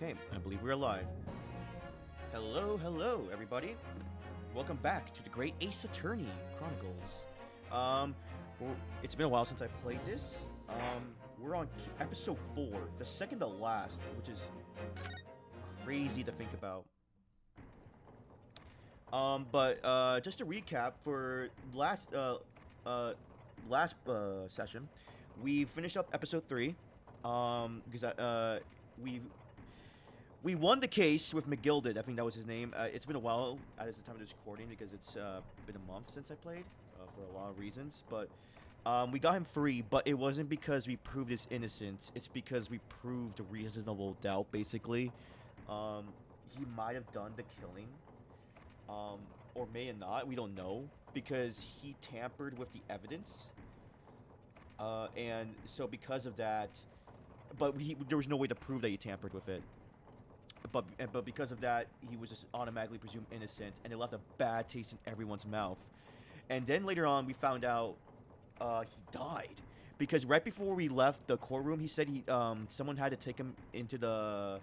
Okay, I believe we're alive. Hello, everybody. Welcome back to the Great Ace Attorney Chronicles. It's been a while since I played this. We're on episode 4, the second to last, which is crazy to think about. Just to recap, for last session, we finished up episode 3. Because we won the case with McGilded. I think that was his name. It's been a while at the time of this recording because it's been a month since I played for a lot of reasons. But we got him free, but it wasn't because we proved his innocence. It's because we proved reasonable doubt, basically. He might have done the killing, or may have not. We don't know because he tampered with the evidence. And so because of that, but there was no way to prove that he tampered with it. But because of that, he was just automatically presumed innocent, and it left a bad taste in everyone's mouth. And then later on, we found out he died because right before we left the courtroom, he said someone had to take him into the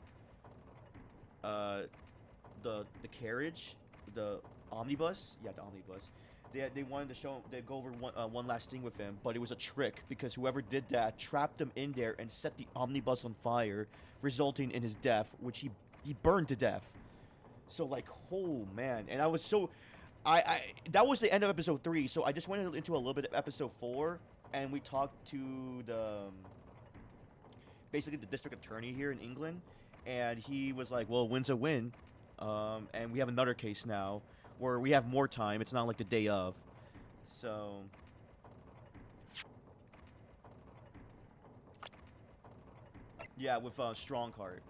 carriage, the omnibus. Yeah, the omnibus. They wanted to show him, they go over one last thing with him, but it was a trick because whoever did that trapped him in there and set the omnibus on fire, resulting in his death, which he burned to death. So like, oh man, and I was so, that was the end of episode 3. So I just went into a little bit of episode 4, and we talked to basically the district attorney here in England, and he was like, well, win's a win, and we have another case now where we have more time. It's not like the day of. So yeah, with strong card.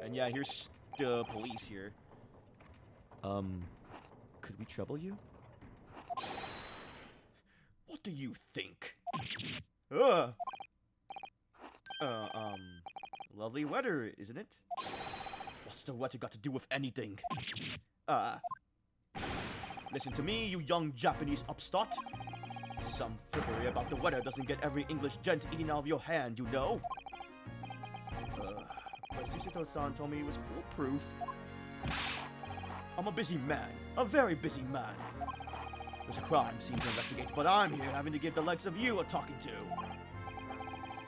And yeah, here's the police here. Could we trouble you? What do you think? Lovely weather, isn't it? What's the weather got to do with anything? Listen to me, you young Japanese upstart. Some frippery about the weather doesn't get every English gent eating out of your hand, you know. But Susato-san told me it was foolproof. I'm a busy man, a very busy man. There's a crime scene to investigate, but I'm here having to give the likes of you a talking to.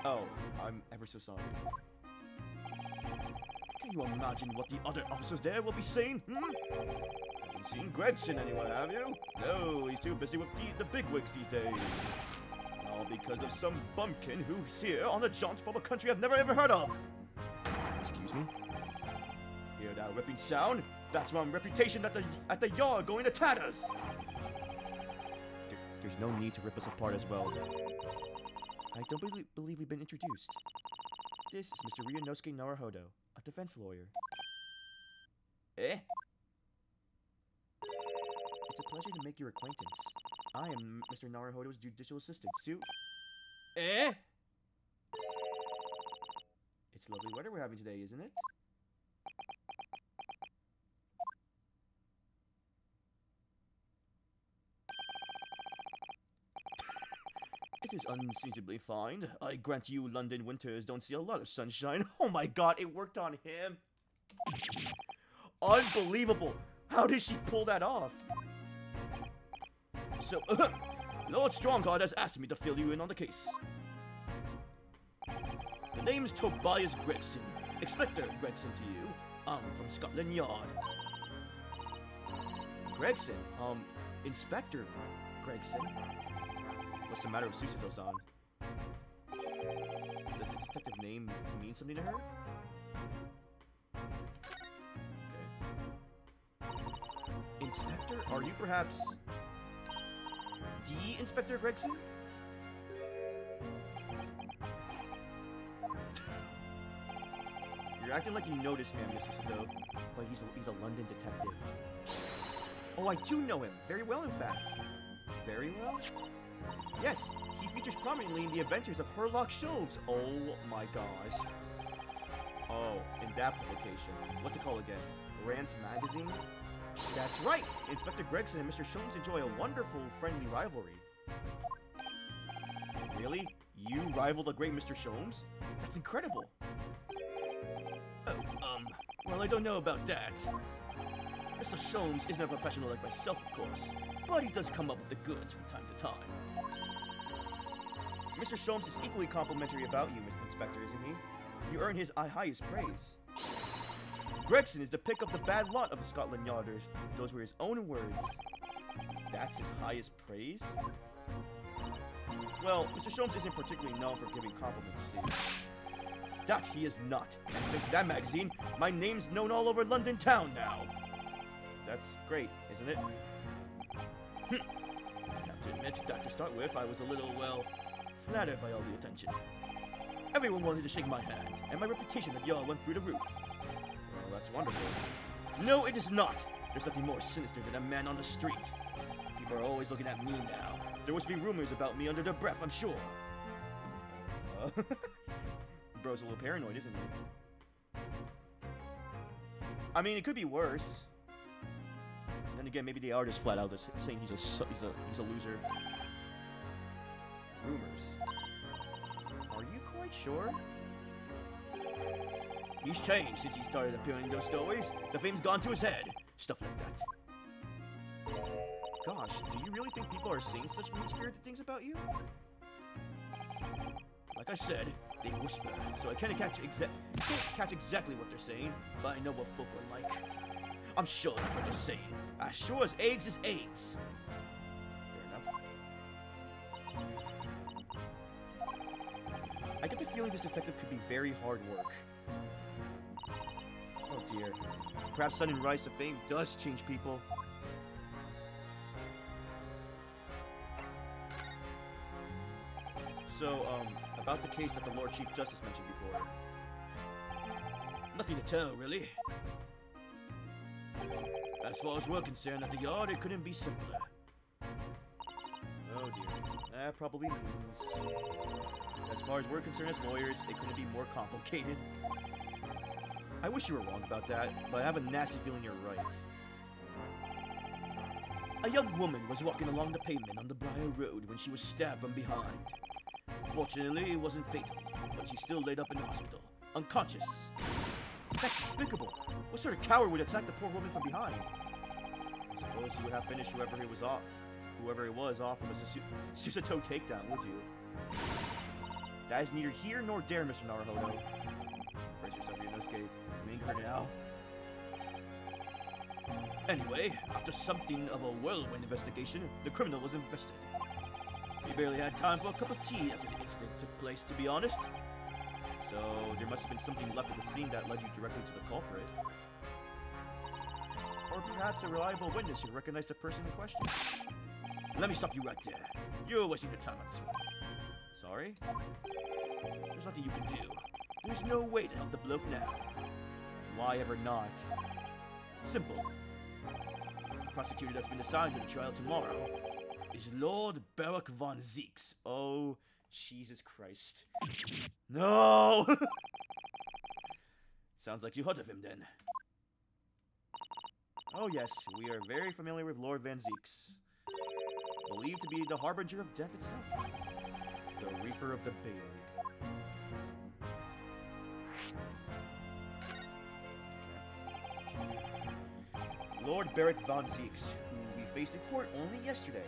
Oh, I'm ever so sorry. Can you imagine what the other officers there will be saying, Haven't seen Gregson anywhere, have you? No, he's too busy with the bigwigs these days. All because of some bumpkin who's here on a jaunt from a country I've never ever heard of. Excuse me? Hear that ripping sound? That's my reputation at the yard going to tatters. There's no need to rip us apart as well. I don't believe we've been introduced. This is Mr. Ryunosuke Naruhodo, a defense lawyer. Eh? It's a pleasure to make your acquaintance. I am Mr. Naruhodo's judicial assistant, Sue. Eh? It's lovely weather we're having today, isn't it? It is unseasonably fine. I grant you London winters don't see a lot of sunshine. Oh my god, it worked on him. Unbelievable. How did she pull that off? So, Lord Strongheart has asked me to fill you in on the case. The name's Tobias Gregson. Inspector Gregson to you. I'm from Scotland Yard. Gregson? Inspector Gregson? What's the matter with Susato-san? Does the detective name mean something to her? Okay. Inspector? Are you perhaps the Inspector Gregson? You're acting like you noticed me, Miss Susato, but he's a London detective. Oh, I do know him. Very well, in fact. Very well? Yes, he features prominently in the adventures of Herlock shows. Oh my gosh. Oh, in that publication. What's it called again? Rant's Magazine? That's right! Inspector Gregson and Mr. Sholmes enjoy a wonderful, friendly rivalry. Really? You rival the great Mr. Sholmes? That's incredible! Well, I don't know about that. Mr. Sholmes isn't a professional like myself, of course, but he does come up with the goods from time to time. Mr. Sholmes is equally complimentary about you, Inspector, isn't he? You earn his highest praise. Gregson is the pick of the bad lot of the Scotland Yarders. Those were his own words. That's his highest praise? Well, Mr. Sholmes isn't particularly known for giving compliments, you see. That he is not. And thanks to that magazine, my name's known all over London town now. That's great, isn't it? I have to admit that to start with, I was a little, well, flattered by all the attention. Everyone wanted to shake my hand, and my reputation at Yale went through the roof. Well, that's wonderful. No, it is not. There's nothing more sinister than a man on the street. People are always looking at me now. There must be rumors about me under their breath, I'm sure. Bro's a little paranoid, isn't he? I mean, it could be worse. Then again, maybe they are just flat out just saying he's a loser. Rumors. Are you quite sure? He's changed since he started appearing in those stories. The fame's gone to his head. Stuff like that. Gosh, do you really think people are saying such mean-spirited things about you? Like I said, they whisper, so I can't catch exactly what they're saying, but I know what folk are like. I'm sure that's what they're saying. As sure as eggs is eggs. Fair enough. I get the feeling this detective could be very hard work. Oh dear. Perhaps sudden rise to fame does change people. So, about the case that the Lord Chief Justice mentioned before. Nothing to tell, really. As far as we're concerned, at the Yard, it couldn't be simpler. Oh dear. That probably means... As far as we're concerned as lawyers, it couldn't be more complicated. I wish you were wrong about that, but I have a nasty feeling you're right. A young woman was walking along the pavement on the Briar Road when she was stabbed from behind. Fortunately, it wasn't fatal, but she's still laid up in the hospital, unconscious. That's despicable. What sort of coward would attack the poor woman from behind? I suppose you would have finished whoever it was off with a Susato takedown, would you? That is neither here nor there, Mr. Naruhodo. Brace yourself, you no escape. You ain't her now. Anyway, after something of a whirlwind investigation, the criminal was invested. We barely had time for a cup of tea after the incident took place, to be honest. So, there must have been something left at the scene that led you directly to the culprit. Or perhaps a reliable witness who recognized the person in question. Let me stop you right there. You're wasting your time on this one. Sorry? There's nothing you can do. There's no way to help the bloke now. Why ever not? Simple. The prosecutor that's been assigned to the trial tomorrow is Lord Berwick von Zeeks. Oh, Jesus Christ. No! Sounds like you heard of him then. Oh yes, we are very familiar with Lord Van Zeeks. Believed to be the harbinger of death itself. The Reaper of the Bailey. Lord Berwick von Zeeks, who we faced in court only yesterday.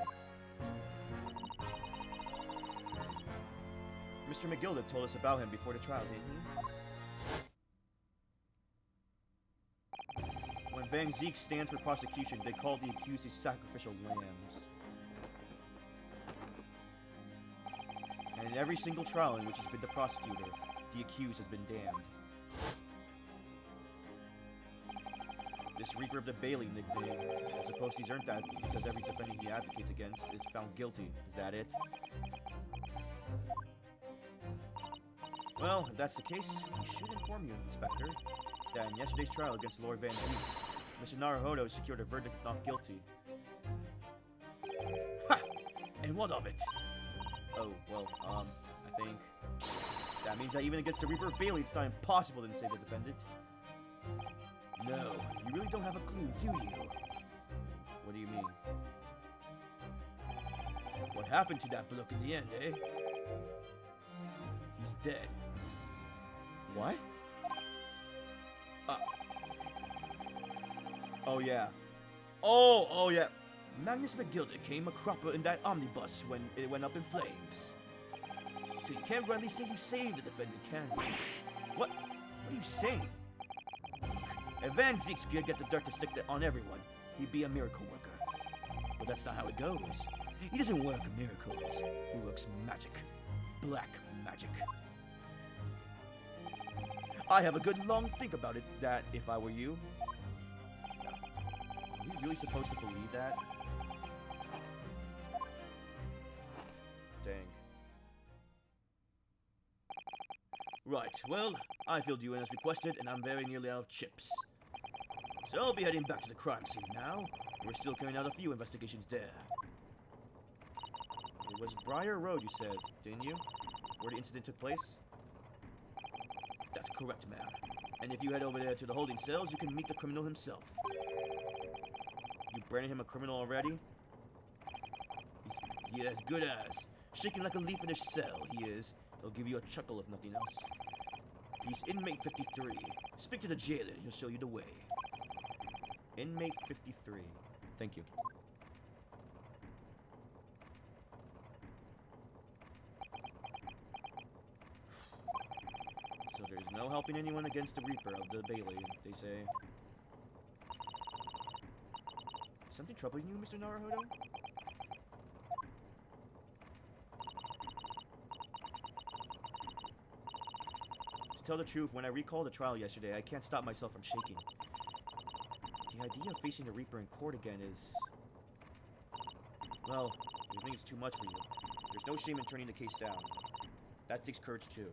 Mr. McGilda told us about him before the trial, didn't he? When Van Zeeks stands for prosecution, they call the accused his sacrificial lambs. And in every single trial in which he's been the prosecutor, the accused has been damned. This Reaper of the Bailey nickname, I suppose he's earned that because every defendant he advocates against is found guilty. Is that it? Well, if that's the case, we should inform you, Inspector, that in yesterday's trial against Lord Van Zeeks, Mr. Naruhodo secured a verdict of not guilty. Ha! And what of it? Oh, well, I think that means that even against the Reaper of Bailey, it's not impossible to save the defendant. No, you really don't have a clue, do you? What do you mean? What happened to that bloke in the end, eh? He's dead. What? Oh yeah. Oh yeah. Magnus McGilda came a cropper in that omnibus when it went up in flames. So you can't really say you saved the defendant, can you? What? What are you saying? If Van Zeeks could get the dirt to stick on everyone, he'd be a miracle worker. But that's not how it goes. He doesn't work miracles. He works magic. Black magic. I have a good long think about it, that if I were you. Are we really supposed to believe that? Dang. Right, well, I filled you in as requested, and I'm very nearly out of chips. So I'll be heading back to the crime scene now. We're still carrying out a few investigations there. It was Briar Road, you said, didn't you? Where the incident took place? That's correct, ma'am. And if you head over there to the holding cells, you can meet the criminal himself. You branded him a criminal already? He's as good as. Shaking like a leaf in a cell, he is. He'll give you a chuckle if nothing else. He's inmate 53. Speak to the jailer, he'll show you the way. Inmate 53. Thank you. So there's no helping anyone against the Reaper of the Bailey, they say. Something troubling you, Mr. Naruhodo? To tell the truth, when I recall the trial yesterday, I can't stop myself from shaking. The idea of facing the Reaper in court again is... Well, I think it's too much for you. There's no shame in turning the case down. That takes courage too.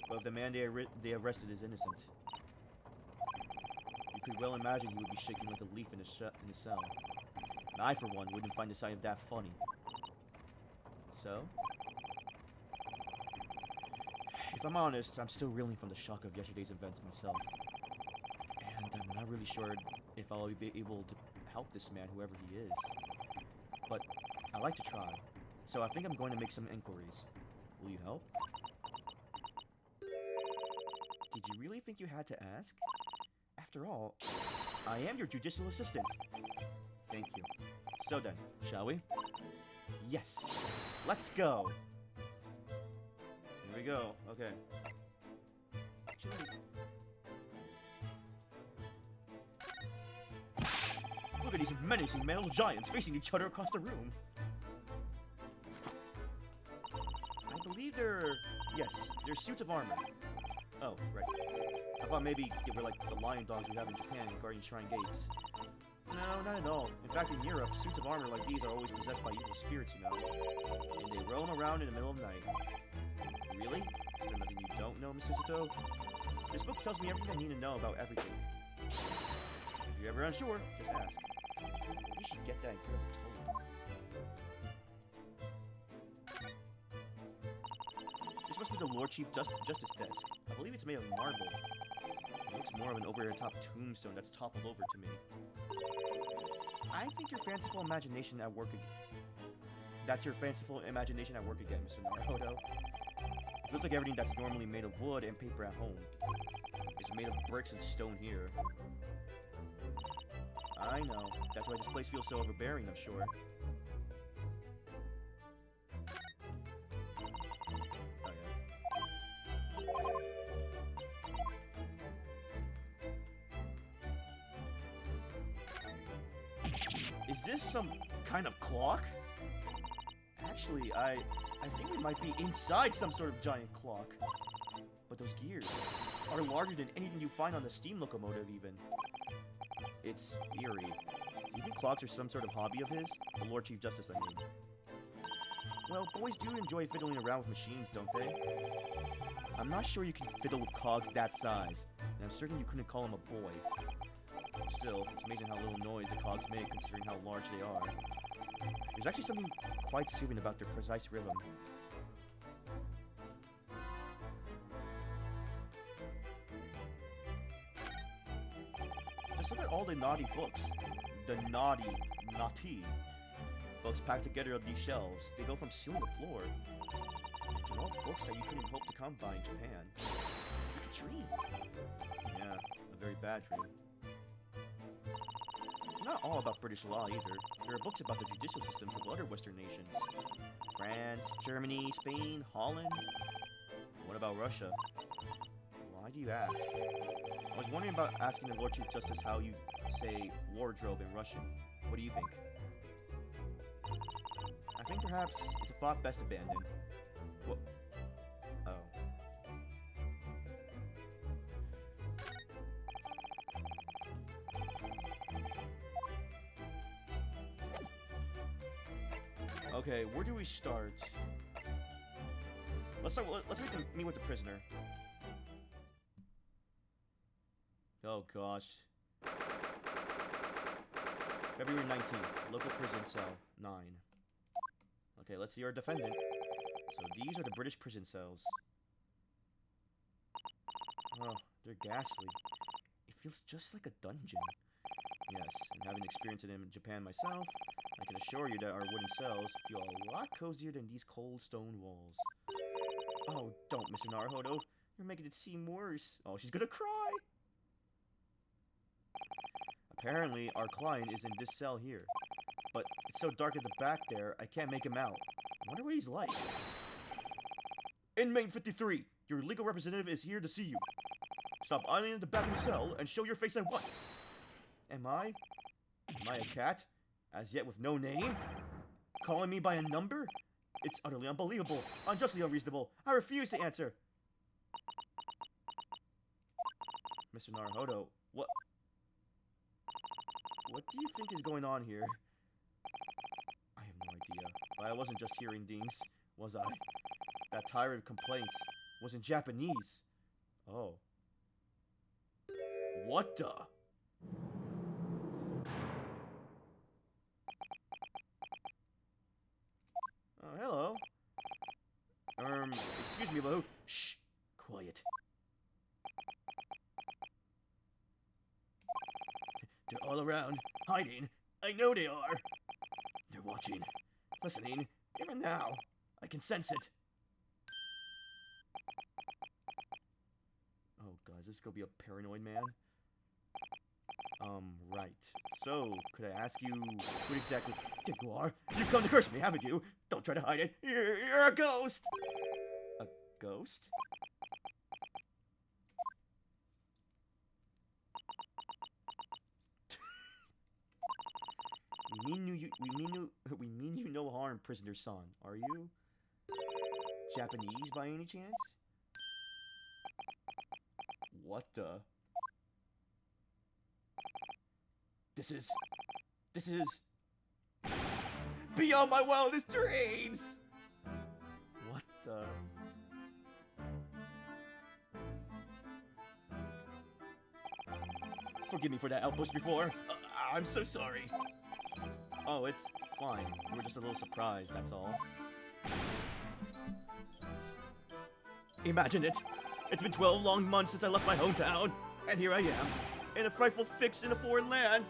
But if the man they arrested is innocent, you could well imagine he would be shaking like a leaf in a cell. And I, for one, wouldn't find the sight of that funny. So? If I'm honest, I'm still reeling from the shock of yesterday's events myself. And I'm not really sure if I'll be able to help this man, whoever he is. But I like to try. So I think I'm going to make some inquiries. Will you help? Did you really think you had to ask? After all, I am your judicial assistant. Thank you. So then, shall we? Yes. Let's go. Here we go. Okay. Look at these menacing metal giants facing each other across the room. I believe they're... Yes, they're suits of armor. Oh, right. I thought maybe they were like the lion dogs we have in Japan guarding shrine gates. No, not at all. In fact, in Europe, suits of armor like these are always possessed by evil spirits, you know. And they roam around in the middle of the night. Really? Is there nothing you don't know, Mrs. Sato? This book tells me everything I need to know about everything. If you're ever unsure, just ask. You should get that incredible totem. This must be the Lord Chief Justice desk. I believe it's made of marble. It looks more of an over-the-top tombstone that's toppled over to me. I think your fanciful imagination at work again. That's your fanciful imagination at work again, Mr. Naruhodo. It feels like everything that's normally made of wood and paper at home is made of bricks and stone here. I know. That's why this place feels so overbearing, I'm sure. Oh, yeah. Is this some kind of clock? Actually, I think we might be inside some sort of giant clock. But those gears are larger than anything you find on the steam locomotive, even. It's eerie. Do you think clocks are some sort of hobby of his? The Lord Chief Justice, I mean. Well, boys do enjoy fiddling around with machines, don't they? I'm not sure you can fiddle with cogs that size, and I'm certain you couldn't call him a boy. Still, it's amazing how little noise the cogs make considering how large they are. There's actually something quite soothing about their precise rhythm. Just Look at all the naughty books. The naughty books packed together on these shelves. They go from ceiling to floor. They're all books that you couldn't hope to come by in Japan. It's like a dream. Yeah, a very bad dream. Not all about British law either. There are books about the judicial systems of other Western nations. France, Germany, Spain, Holland. What about Russia? Why do you ask? I was wondering about asking the Lord Chief Justice how you say wardrobe in Russian. What do you think? I think perhaps it's a thought best abandoned. What? Oh. Okay, where do we start? Let's meet with the prisoner. Oh gosh. February 19th, local prison cell 9. Okay, let's see our defendant. So these are the British prison cells. Oh, they're ghastly. It feels just like a dungeon. Yes, and having experienced it in Japan myself, I can assure you that our wooden cells feel a lot cozier than these cold stone walls. Oh, don't, Mr. Naruhodo. You're making it seem worse. Oh, she's gonna cry! Apparently, our client is in this cell here. But it's so dark at the back there, I can't make him out. I wonder what he's like. Inmate 53, your legal representative is here to see you. Stop idling at the back of the cell and show your face at once. Am I a cat? As yet with no name? Calling me by a number? It's utterly unbelievable, unjustly unreasonable. I refuse to answer. Mr. Naruhodo, what do you think is going on here? I have no idea, but I wasn't just hearing things, was I? That tirade of complaints was in Japanese. Oh. What the? Oh, hello. Excuse me, Lou. Shh. Quiet. They're all around, hiding. I know they are. They're watching, listening, even now. I can sense it. Oh, God, is this gonna be a paranoid man? Right. So, could I ask you what exactly... There you are. You've come to curse me, haven't you? Don't try to hide it. You're a ghost. A ghost? We mean you no harm, prisoner son. Are you Japanese by any chance? What the? This is beyond my wildest dreams! What the? Forgive me for that outburst before. I'm so sorry. Oh, it's fine. We're just a little surprised, that's all. Imagine it. It's been 12 long months since I left my hometown, and here I am, in a frightful fix in a foreign land.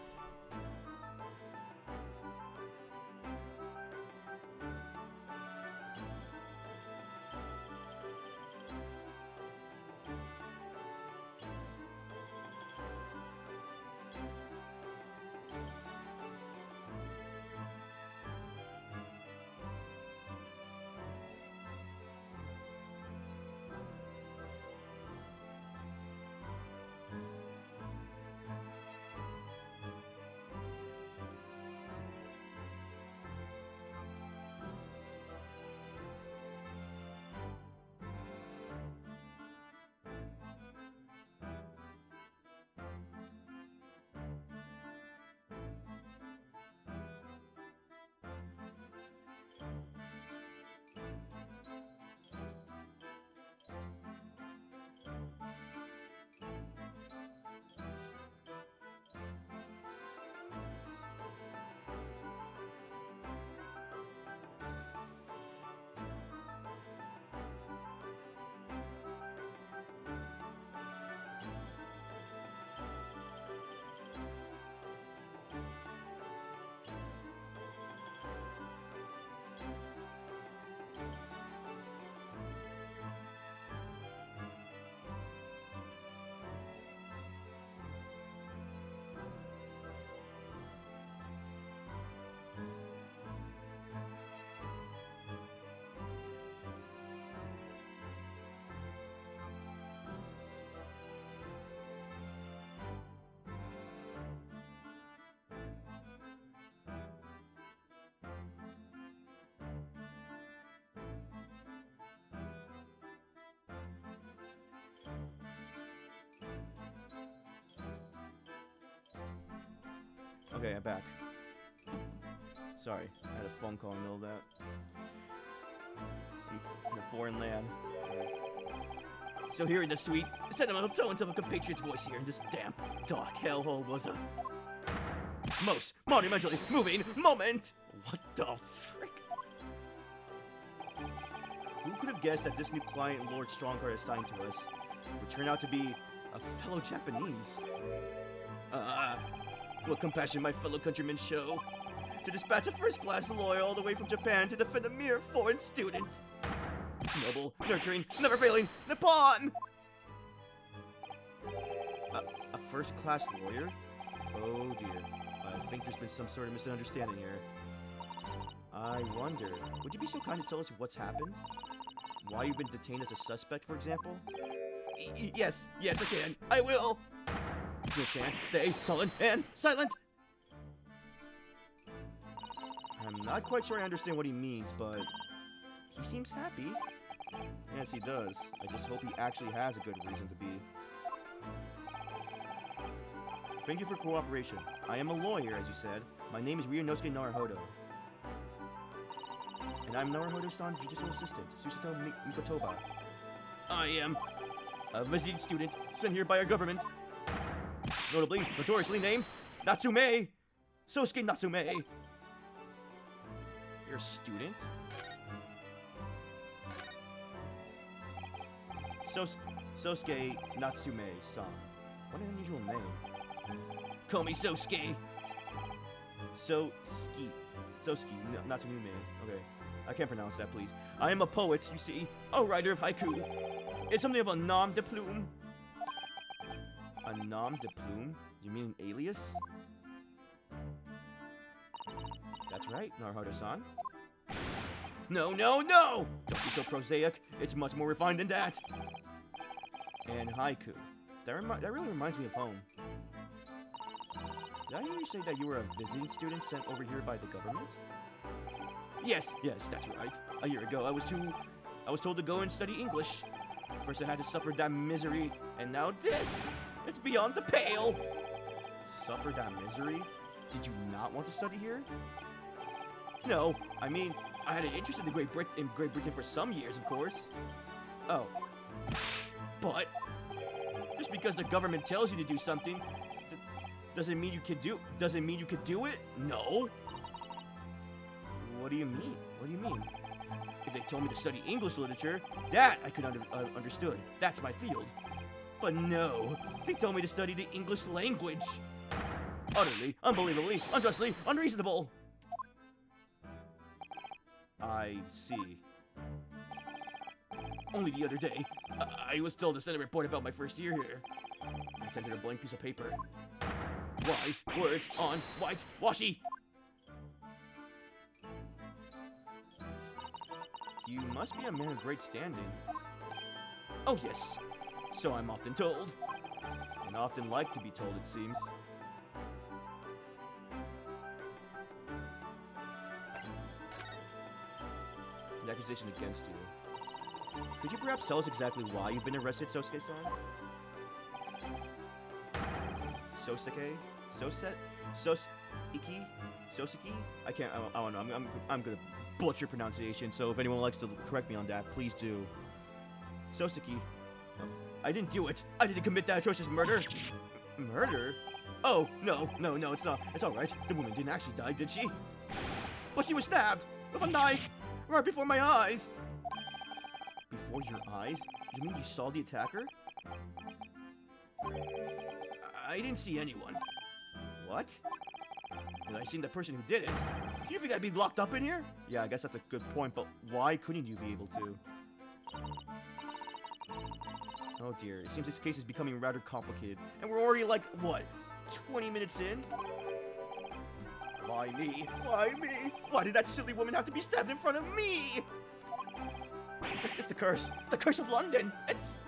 Okay, I'm back. Sorry, I had a phone call in the middle of that. In a foreign land. So hearing the sweet, sentimental tones of a compatriot's voice here in this damp, dark hellhole was a most monumentally moving moment! What the frick? Who could have guessed that this new client Lord Strongheart assigned to us would turn out to be a fellow Japanese? What compassion my fellow countrymen show to dispatch a first-class lawyer all the way from Japan to defend a mere foreign student. Noble, nurturing, never failing, Nippon! A first-class lawyer? Oh dear. I think there's been some sort of misunderstanding here. I wonder, would you be so kind to tell us what's happened? Why you've been detained as a suspect, for example? Yes, I can. I will! You shan't stay sullen and silent! I'm not quite sure I understand what he means, but he seems happy. Yes, he does. I just hope he actually has a good reason to be. Thank you for cooperation. I am a lawyer, as you said. My name is Ryunosuke Naruhodo. And I'm Naruhodo-san Judicial Assistant, Susato Mikotoba. I am a visiting student sent here by our government. Notably, notoriously named Natsume! Sosuke Natsume! You're a student? Sosuke Natsume-san. What an unusual name. Call me Sosuke! Sosuke, Natsume. Okay. I can't pronounce that, please. I am a poet, you see. A writer of haiku. It's something of a nom de plume. A nom de plume? You mean an alias? That's right, Naruhodo-san. No! Don't be so prosaic. It's much more refined than that. And haiku. That really reminds me of home. Did I hear you say that you were a visiting student sent over here by the government? Yes, that's right. A year ago, I was told to go and study English. First I had to suffer that misery, and now this! It's beyond the pale! Suffer that misery? Did you not want to study here? No, I mean, I had an interest in Great Britain for some years, of course. Oh. But, just because the government tells you to do something, doesn't mean you could do it? No. What do you mean? If they told me to study English literature, that I could understood. That's my field. But no, they told me to study the English language. Utterly, unbelievably, unjustly, unreasonable. I see. Only the other day, I was told to send a report about my first year here. I tendered a blank piece of paper. Wise words on white washi. You must be a man of great standing. Oh yes, so I'm often told. And often like to be told, it seems. The accusation against you. Could you perhaps tell us exactly why you've been arrested, Sosuke-san? Sosuke? I don't know. I'm gonna butcher pronunciation, so if anyone likes to correct me on that, please do. Sosuke. I didn't do it. I didn't commit that atrocious murder. Murder? Oh, no, it's not. It's alright. The woman didn't actually die, did she? But she was stabbed with a knife right before my eyes. Before your eyes? You mean you saw the attacker? I didn't see anyone. What? Did I see the person who did it? Do you think I'd be locked up in here? Yeah, I guess that's a good point, but why couldn't you be able to? Oh dear, it seems this case is becoming rather complicated. And we're already like, what, 20 minutes in? Why me? Why me? Why did that silly woman have to be stabbed in front of me? It's the curse. The curse of London. It's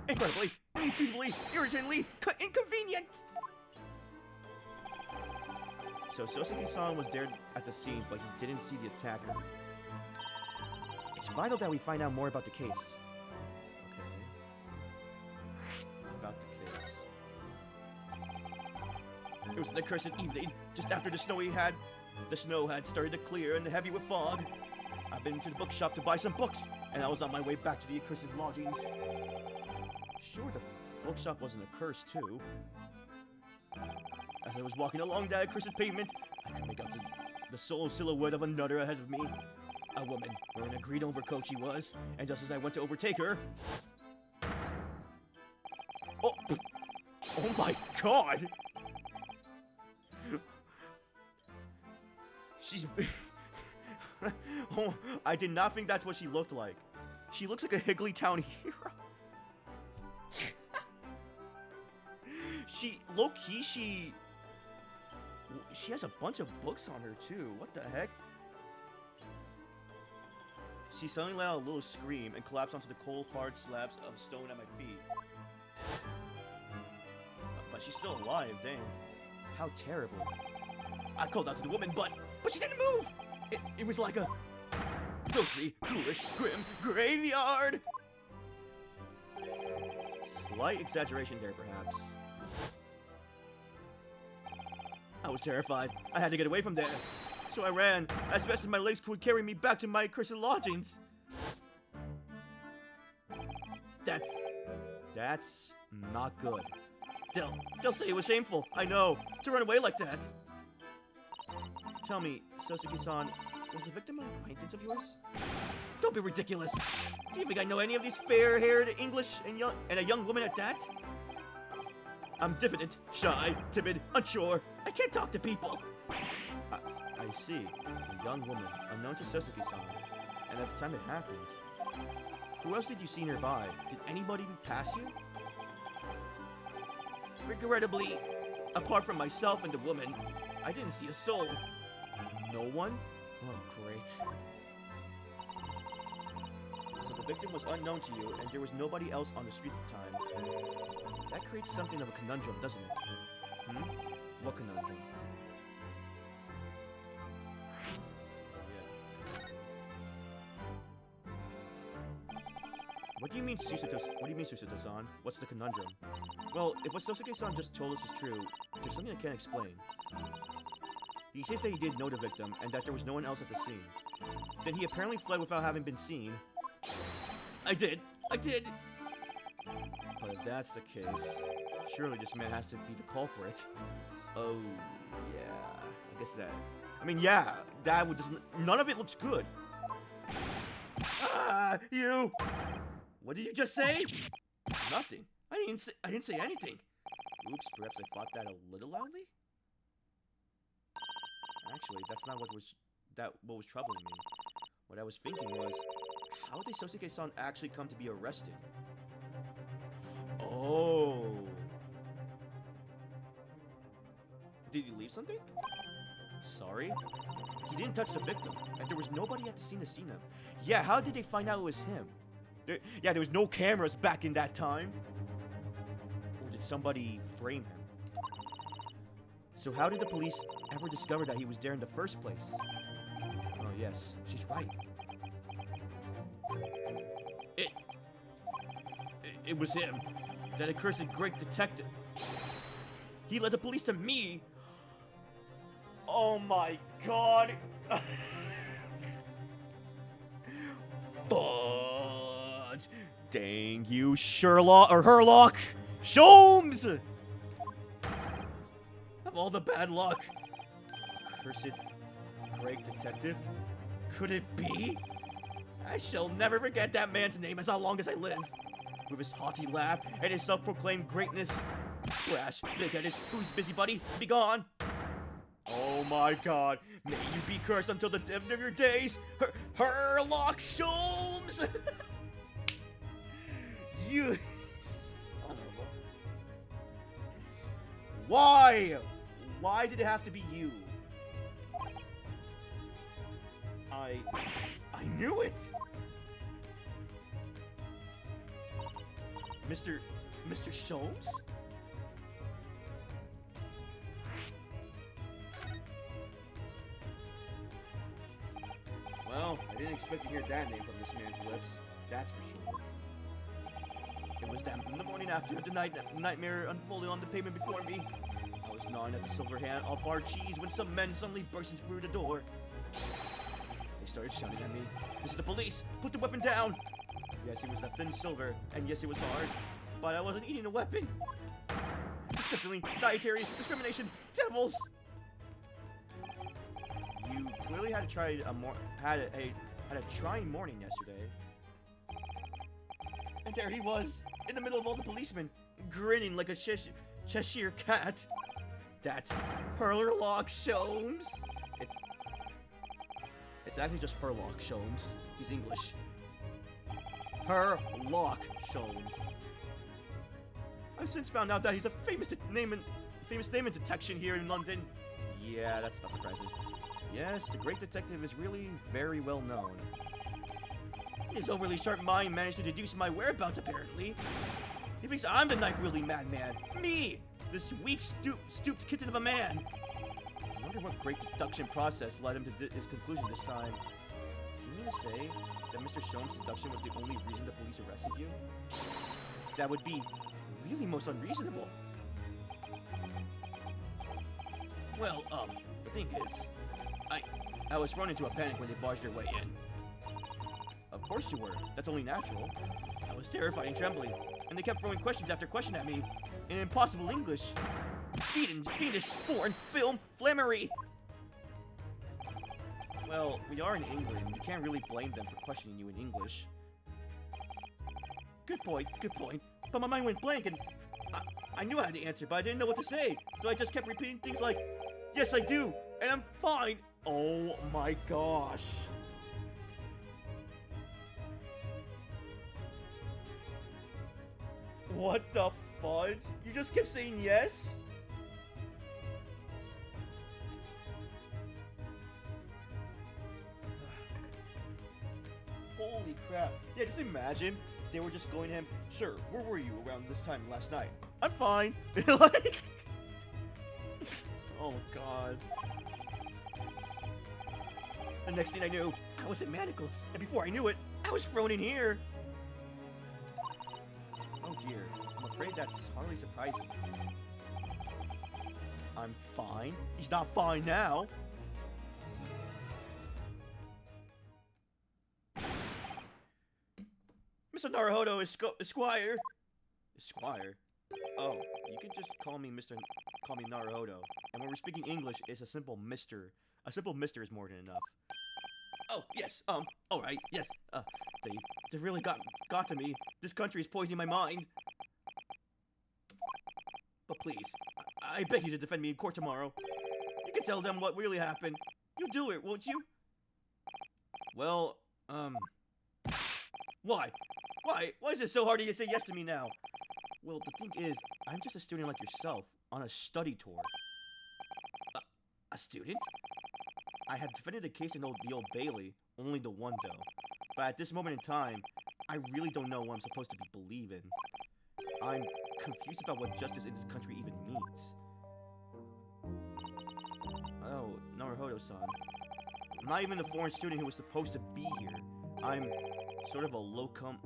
incredibly, inexcusably, irritingly inconvenient. So Sosuke-san was there at the scene, but he didn't see the attacker. It's vital that we find out more about the case. Okay. About the case. It was an accursed evening, just after the snow had started to clear and heavy with fog. I've been to the bookshop to buy some books, and I was on my way back to the accursed lodgings. Sure, the bookshop wasn't accursed, too. As I was walking along that accursed pavement, I could make out the sole silhouette of another ahead of me. A woman, wearing a green overcoat she was, and just as I went to overtake her... Oh! Oh my god! She's... Oh, I did not think that's what she looked like. She looks like a Higglytown hero. Low-key, she has a bunch of books on her, too. What the heck? She suddenly let out a little scream and collapsed onto the cold, hard slabs of stone at my feet. But she's still alive, dang. How terrible. I called out to the woman, but she didn't move! It was like a ghostly, ghoulish, grim graveyard! Slight exaggeration there, perhaps. I was terrified. I had to get away from there. So I ran as fast as my legs could carry me back to my accursed lodgings. That's not good. They'll say it was shameful. I know, to run away like that. Tell me, Sosuke-san, was the victim an acquaintance of yours? Don't be ridiculous. Do you think I know any of these fair-haired English and a young woman at that? I'm diffident, shy, timid, unsure. I can't talk to people. I see. A young woman, unknown to Sosuke-san, and at the time it happened. Who else did you see nearby? Did anybody pass you? Regrettably, apart from myself and the woman, I didn't see a soul. No one? Oh, great. So the victim was unknown to you, and there was nobody else on the street at the time. That creates something of a conundrum, doesn't it? What conundrum? What do you mean, Susato-san? What's the conundrum? Well, if what Sosuke-san just told us is true, there's something I can't explain. He says that he did know the victim, and that there was no one else at the scene. Then he apparently fled without having been seen. I did! But if that's the case, surely this man has to be the culprit. Oh, yeah. I guess that... I mean, yeah, that would just... None of it looks good. Ah, you! What did you just say? Nothing. I didn't say anything. Oops, perhaps I thought that a little loudly? Actually, that's not what was troubling me. What I was thinking was, how did Sosuke-san actually come to be arrested? Oh. Did he leave something? Sorry? He didn't touch the victim, and there was nobody at the scene to see him. Yeah, how did they find out it was him? There was no cameras back in that time. Or did somebody frame him? So how did the police ever discover that he was there in the first place? Oh yes, she's right. It was him. That accursed great detective. He led the police to me. Oh my god. But dang you, Sherlock or Herlock, Sholmes! Of all the bad luck. Accursed great detective? Could it be? I shall never forget that man's name as long as I live. With his haughty laugh and his self-proclaimed greatness. Brash, big-headed, who's busybody? Be gone! Oh my god, may you be cursed until the end of your days, Herlock Sholmes! You... Son of a... Why? Why did it have to be you? I knew it! Mr. Sholmes? Well, I didn't expect to hear that name from this man's lips. That's for sure. It was that in the morning after the nightmare unfolded on the pavement before me. I I was gnawing at the silver hand of hard cheese when some men suddenly burst through the door. They started shouting at me. "This is the police! Put the weapon down!" Yes, it was the thin silver, and yes, it was hard, but I wasn't eating a weapon. Disgustingly, dietary discrimination, devils! You clearly had a trying morning yesterday. And there he was, in the middle of all the policemen, grinning like a Cheshire cat. That Herlock Sholmes. It's actually just Herlock Sholmes. He's English. Herlock Sholmes. I've since found out that he's a famous name in detection here in London. Yeah, that's not surprising. Yes, the great detective is really very well known. His overly sharp mind managed to deduce my whereabouts, apparently. He thinks I'm the knife-wielding madman. Me! This weak, stooped kitten of a man. I wonder what great deduction process led him to his conclusion this time. You mean to say that Mr. Sholmes' deduction was the only reason the police arrested you? That would be really most unreasonable. Well, the thing is, I was thrown into a panic when they barged their way in. Of course you were. That's only natural. I was terrified and trembling, and they kept throwing questions after question at me in impossible English. Fiendish foreign film flammery! Well, we are in England. You can't really blame them for questioning you in English. Good point, good point. But my mind went blank, and I knew I had the answer, but I didn't know what to say. So I just kept repeating things like, "Yes, I do, and I'm fine." Oh my gosh. What the fudge? You just kept saying yes? Holy crap. Yeah, just imagine they were just going to him, "Sir, where were you around this time last night?" "I'm fine." Like, oh god. The next thing I knew, I was at Manacles, and before I knew it, I was thrown in here. Oh dear, I'm afraid that's hardly surprising. I'm fine? He's not fine now. Mr. Naruhodo, Esquire. Esquire? Oh, you can just call me Naruhodo. And when we're speaking English, it's a simple mister. A simple mister is more than enough. Oh, yes, alright, yes, they really got to me. This country is poisoning my mind. But please, I beg you to defend me in court tomorrow. You can tell them what really happened. You'll do it, won't you? Well, why? Why is it so hard to say yes to me now? Well, the thing is, I'm just a student like yourself, on a study tour. A student? I have defended a case in the Old Bailey, only the one though. But at this moment in time, I really don't know what I'm supposed to be believing. I'm confused about what justice in this country even means. Oh, Naruhodo-san. I'm not even a foreign student who was supposed to be here. I'm sort of a locum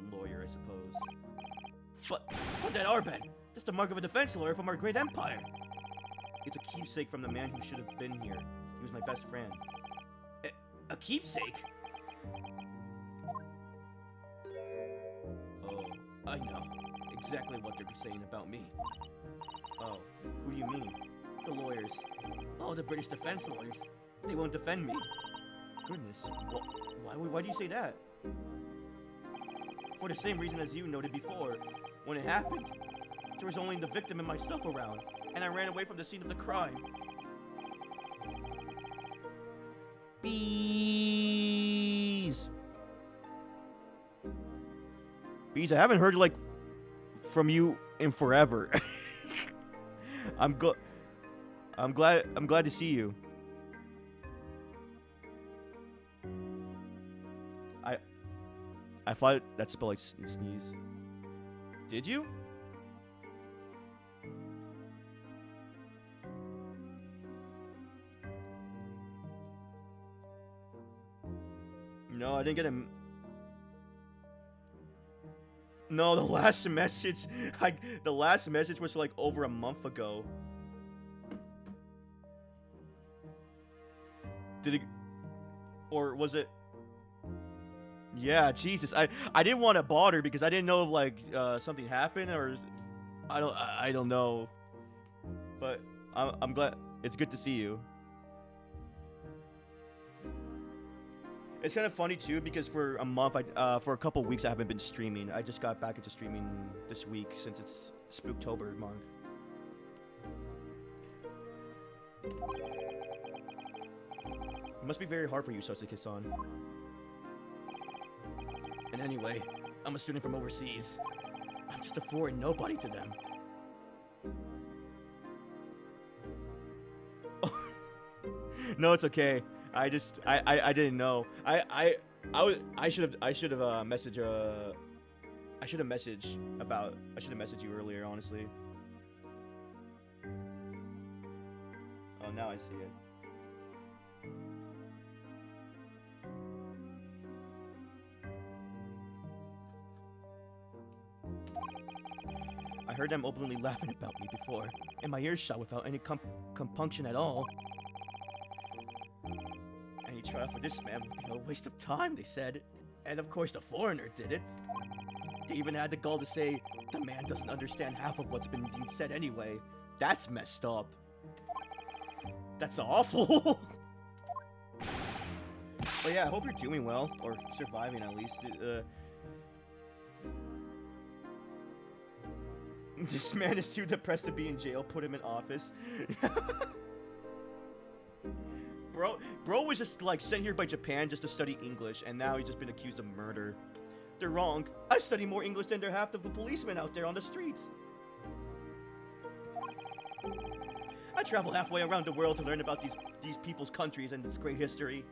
lawyer, I suppose. But that Arben! That's the mark of a defense lawyer from our great empire! It's a keepsake from the man who should have been here. He was my best friend. A keepsake? Oh, I know. Exactly what they're saying about me. Oh, who do you mean? The lawyers. Oh, the British defense lawyers. They won't defend me. Goodness. Well, why do you say that? For the same reason as you noted before. When it happened, there was only the victim and myself around, and I ran away from the scene of the crime. Bees! Bees, I haven't heard from you in forever. I'm glad to see you. I thought that spelled like sneeze. Did you? No, I didn't get him. No, the last message was like over a month ago. Did it, or was it? Yeah, Jesus. I didn't want to bother because I didn't know if like something happened or I don't know. But I'm glad. It's good to see you. It's kind of funny too because for a month, for a couple weeks, I haven't been streaming. I just got back into streaming this week since it's Spooktober month. It must be very hard for you, Sotsuki-san. And anyway, I'm a student from overseas. I'm just a foreign nobody to them. No, it's okay. I didn't know. I should have messaged you earlier, honestly. Oh, now I see it. I heard them openly laughing about me before, in my earshot without any compunction at all. Any trial for this man would be a waste of time, they said. And of course the foreigner did it. They even had the gall to say, the man doesn't understand half of what's been being said anyway. That's messed up. That's awful. But yeah, I hope you're doing well, or surviving at least. This man is too depressed to be in jail, put him in office. Bro was just like sent here by Japan just to study English, and now he's just been accused of murder. They're wrong. I've studied more English than there half of the policemen out there on the streets. I travel halfway around the world to learn about these people's countries and its great history.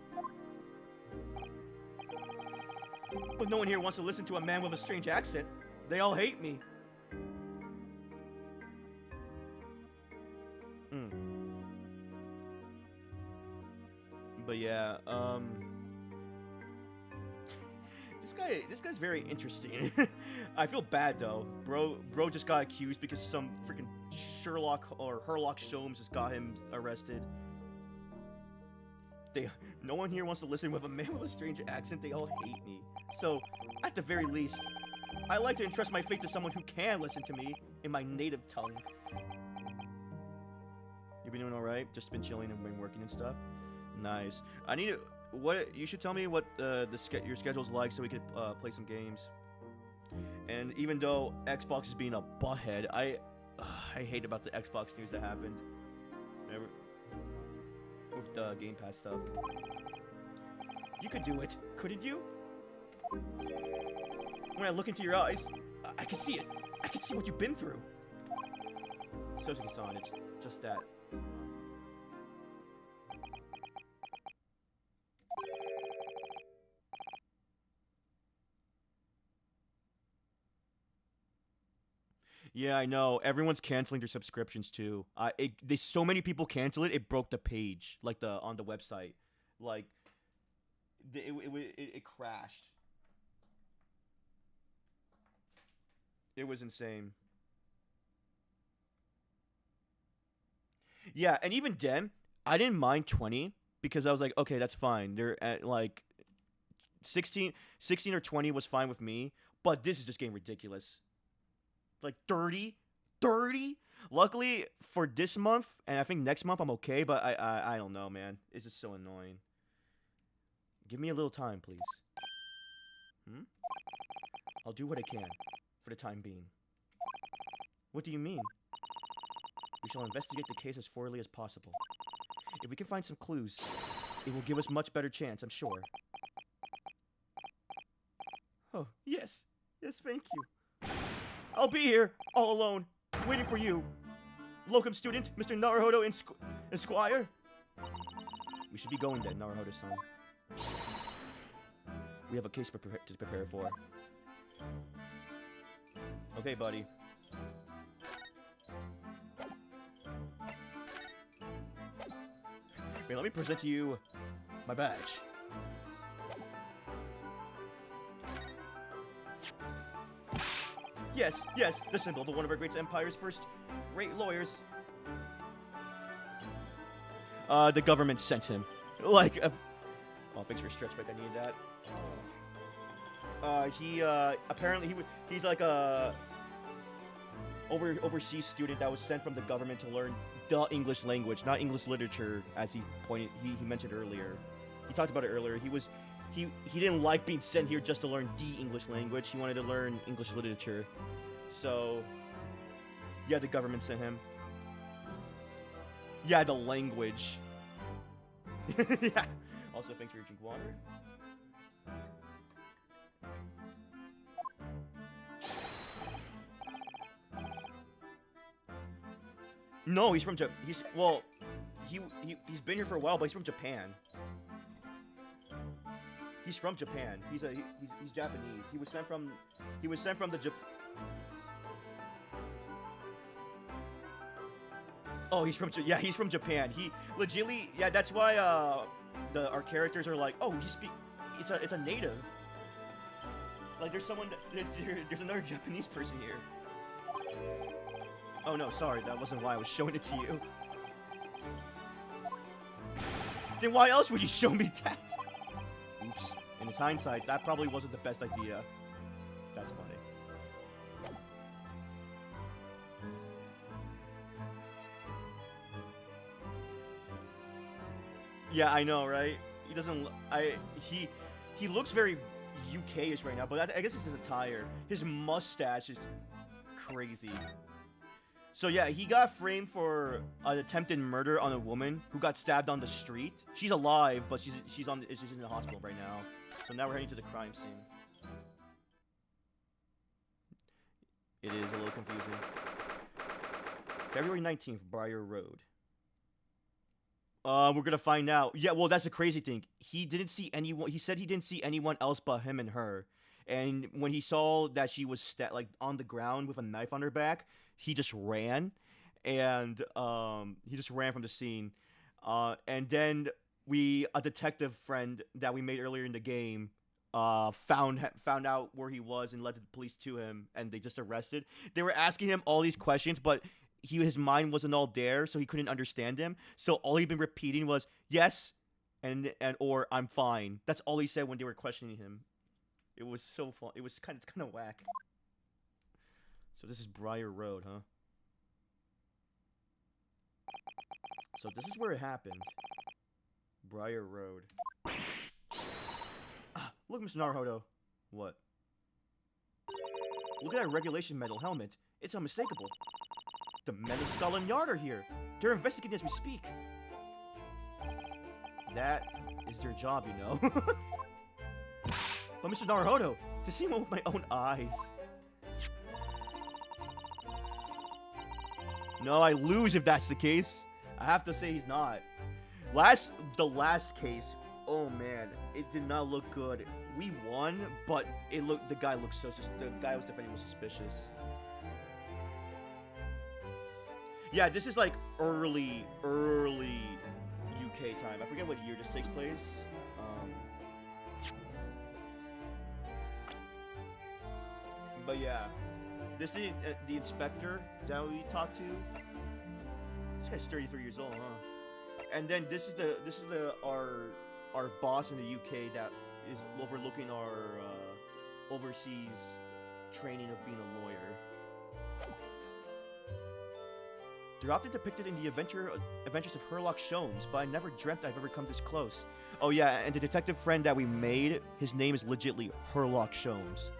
But no one here wants to listen to a man with a strange accent. They all hate me. But yeah, this guy's very interesting. I feel bad though. Bro just got accused because some freaking Sherlock or Herlock Sholmes just got him arrested. No one here wants to listen with a man with a strange accent. They all hate me. So, at the very least, I like to entrust my fate to someone who can listen to me in my native tongue. You been doing alright? Just been chilling and been working and stuff? Nice. I need to... You should tell me what your schedule's like so we could play some games. And even though Xbox is being a butthead, I hate about the Xbox news that happened. With the Game Pass stuff. You could do it, couldn't you? When I look into your eyes, I can see it. I can see what you've been through. Sotsuki-san, it's just that. Yeah, I know. Everyone's canceling their subscriptions too. So many people cancel it. It broke the page, like on the website, like it crashed. It was insane. Yeah, and even then, I didn't mind 20 because I was like, okay, that's fine. They're at like 16 or 20 was fine with me, but this is just getting ridiculous. Like 30? Luckily for this month, and I think next month I'm okay, but I don't know, man. It's just so annoying. Give me a little time, please. I'll do what I can for the time being. What do you mean? We shall investigate the case as thoroughly as possible. If we can find some clues, it will give us much better chance, I'm sure. Oh, yes. Yes, thank you. I'll be here, all alone, waiting for you. Locum student, Mr. Naruhodo and Squire. We should be going then, Naruhodo-san. We have a case to prepare for. Okay, buddy. Wait, let me present to you my badge. Yes, the symbol of one of our great empire's first-rate lawyers. The government sent him. Like, oh, thanks for stretch back. I needed that. He apparently he's like a overseas student that was sent from the government to learn the English language, not English literature, as he mentioned earlier. He talked about it earlier. He didn't like being sent here just to learn the English language. He wanted to learn English literature. So, yeah, the government sent him. Yeah, the language. Yeah. Also, thanks for your drink water. No, he's from he's been here for a while, but he's from Japan. He's from Japan. He's Japanese. He was sent from the Oh, he's from Japan. He legitly, yeah, that's why our characters are like, oh, it's a native. Like there's another Japanese person here. Oh no, sorry, that wasn't why I was showing it to you. Then why else would you show me that? Oops. In his hindsight, that probably wasn't the best idea. That's funny. Yeah, I know, right? He doesn't. He looks very UK-ish right now, but I guess it's his attire. His mustache is crazy. So yeah, he got framed for an attempted murder on a woman who got stabbed on the street. She's alive, but she's in the hospital right now. So now we're heading to the crime scene. It is a little confusing. February 19th, Briar Road. We're gonna find out. Yeah, well, that's the crazy thing. He didn't see anyone. He said he didn't see anyone else but him and her. And when he saw that she was on the ground with a knife on her back, he just ran, and he just ran from the scene. And then a detective friend that we made earlier in the game, found out where he was and led the police to him, and they just arrested. They were asking him all these questions, but his mind wasn't all there, so he couldn't understand him. So all he'd been repeating was yes, and or I'm fine. That's all he said when they were questioning him. It was so fun. It's kind of whack. So this is Briar Road, huh? So this is where it happened. Briar Road. Ah, look, Mr. Naruhodo. What? Look at that regulation metal helmet. It's unmistakable. The men of Scotland Yard are here. They're investigating as we speak. That is their job, you know. But Mr. Naruhodo, to see him with my own eyes. No, I lose if that's the case. I have to say he's not. The last case, oh man, it did not look good. We won, but the guy was defending was suspicious. Yeah, this is like early UK time. I forget what year this takes place. But yeah, this is the inspector that we talked to. This guy's 33 years old, huh? And then this is our boss in the UK that is overlooking our overseas training of being a lawyer. They're often depicted in the adventures of Herlock Sholmes, but I never dreamt I've ever come this close. Oh yeah, and the detective friend that we made, his name is legitly Herlock Sholmes.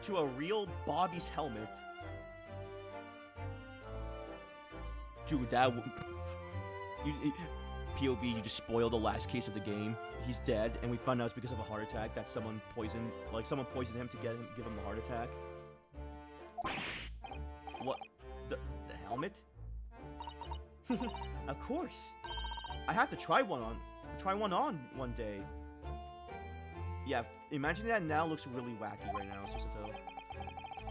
To a real Bobby's helmet. Dude, POV, you just spoiled the last case of the game. He's dead, and we found out it's because of a heart attack that someone poisoned him to give him a heart attack. What? The helmet? Of course. I have to try one on one day. Yeah, imagine that now looks really wacky right now, Susato.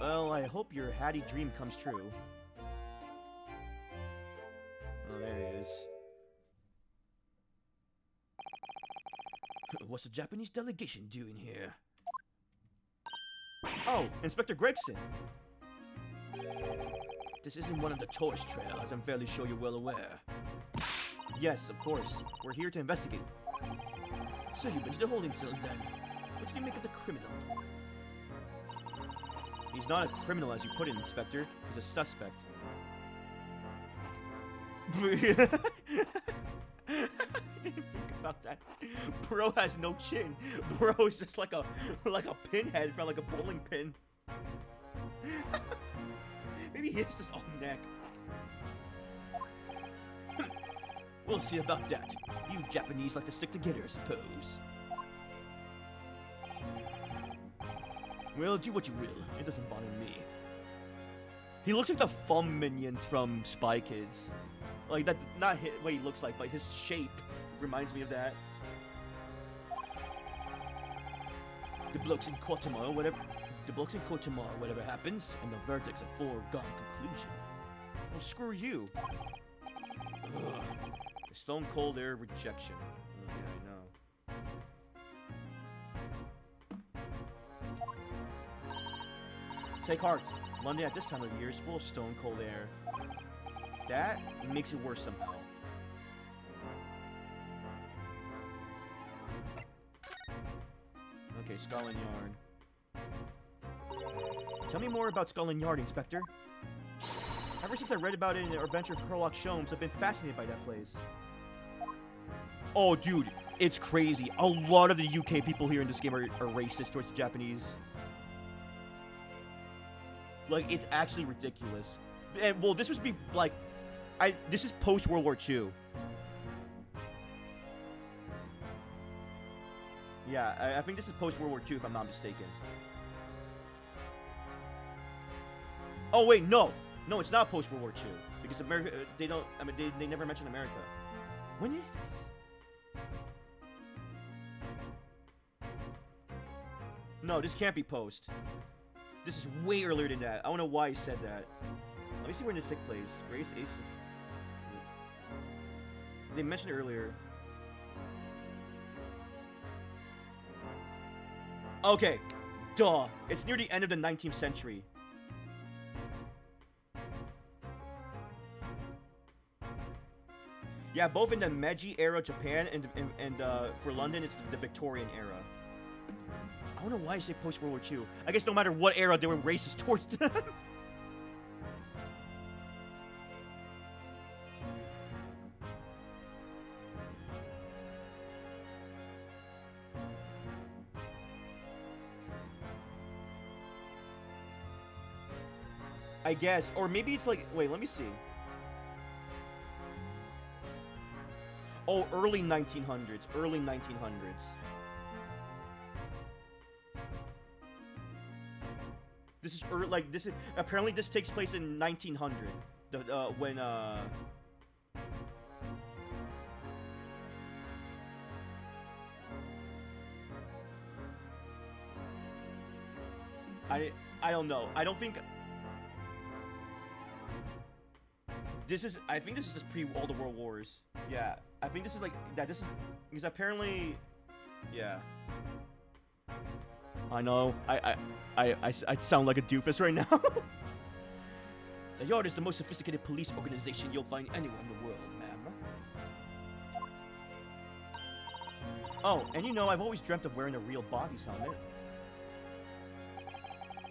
Well, I hope your Hattie dream comes true. Oh, there he is. What's the Japanese delegation doing here? Oh, Inspector Gregson. This isn't one of the tourist trail, as I'm fairly sure you're well aware. Yes, of course. We're here to investigate. So you've been to the holding cells then? What did you make of the criminal? He's not a criminal as you put it, Inspector. He's a suspect. I didn't think about that. Bro has no chin. Bro is just like a pinhead from like a bowling pin. Maybe he is just all neck. We'll see about that. You Japanese like to stick together, I suppose. Well, do what you will. It doesn't bother me. He looks like the Fum minions from Spy Kids. Like, that's not what he looks like, but his shape reminds me of that. The blokes in court tomorrow, whatever happens, and the verdict's a foregone conclusion. Well, screw you. Ugh. The Stone Cold Air rejection. Yeah, I know. Take heart. London at this time of the year is full of stone cold air. That makes it worse somehow. Okay, Scotland Yard. Tell me more about Scotland Yard, Inspector. Ever since I read about it in Adventure of Herlock Sholmes, I've been fascinated by that place. Oh, dude, it's crazy. A lot of the UK people here in this game are racist towards the Japanese. Like, it's actually ridiculous. And, well, this would be, like... this is post-World War II. Yeah, I think this is post-World War II, if I'm not mistaken. Oh, wait, no! No, it's not post-World War II. Because America... they don't... I mean, they never mention America. When is this? No, this can't be post. This is way earlier than that. I don't know why he said that. Let me see where this takes place. Grace Ace. They mentioned it earlier. Okay. Duh. It's near the end of the 19th century. Yeah, both in the Meiji era Japan and for London it's the Victorian era. I don't know why I say post-World War II. I guess no matter what era, they were racist towards them. I guess. Or maybe it's like... Wait, let me see. Oh, early 1900s. Early 1900s. This is like this is apparently this takes place in 1900. When I don't know. I don't think this is. I think this is just pre all the World Wars. Yeah, I think this is like that. This is because apparently, yeah. I know. I sound like a doofus right now. The Yard is the most sophisticated police organization you'll find anywhere in the world, ma'am. Oh, and you know, I've always dreamt of wearing a real body's helmet.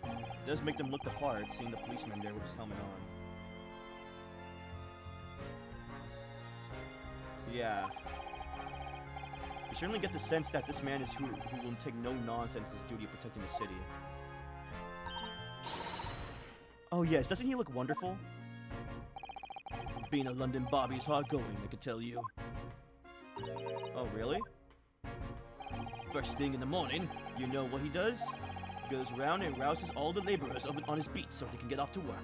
It does make them look the part, seeing the policeman there with his helmet on. Yeah. You certainly get the sense that this man is who will take no nonsense in his duty of protecting the city. Oh yes, doesn't he look wonderful? Being a London Bobby is hard going, I can tell you. Oh really? First thing in the morning, you know what he does? He goes around and rouses all the laborers on his beat so they can get off to work.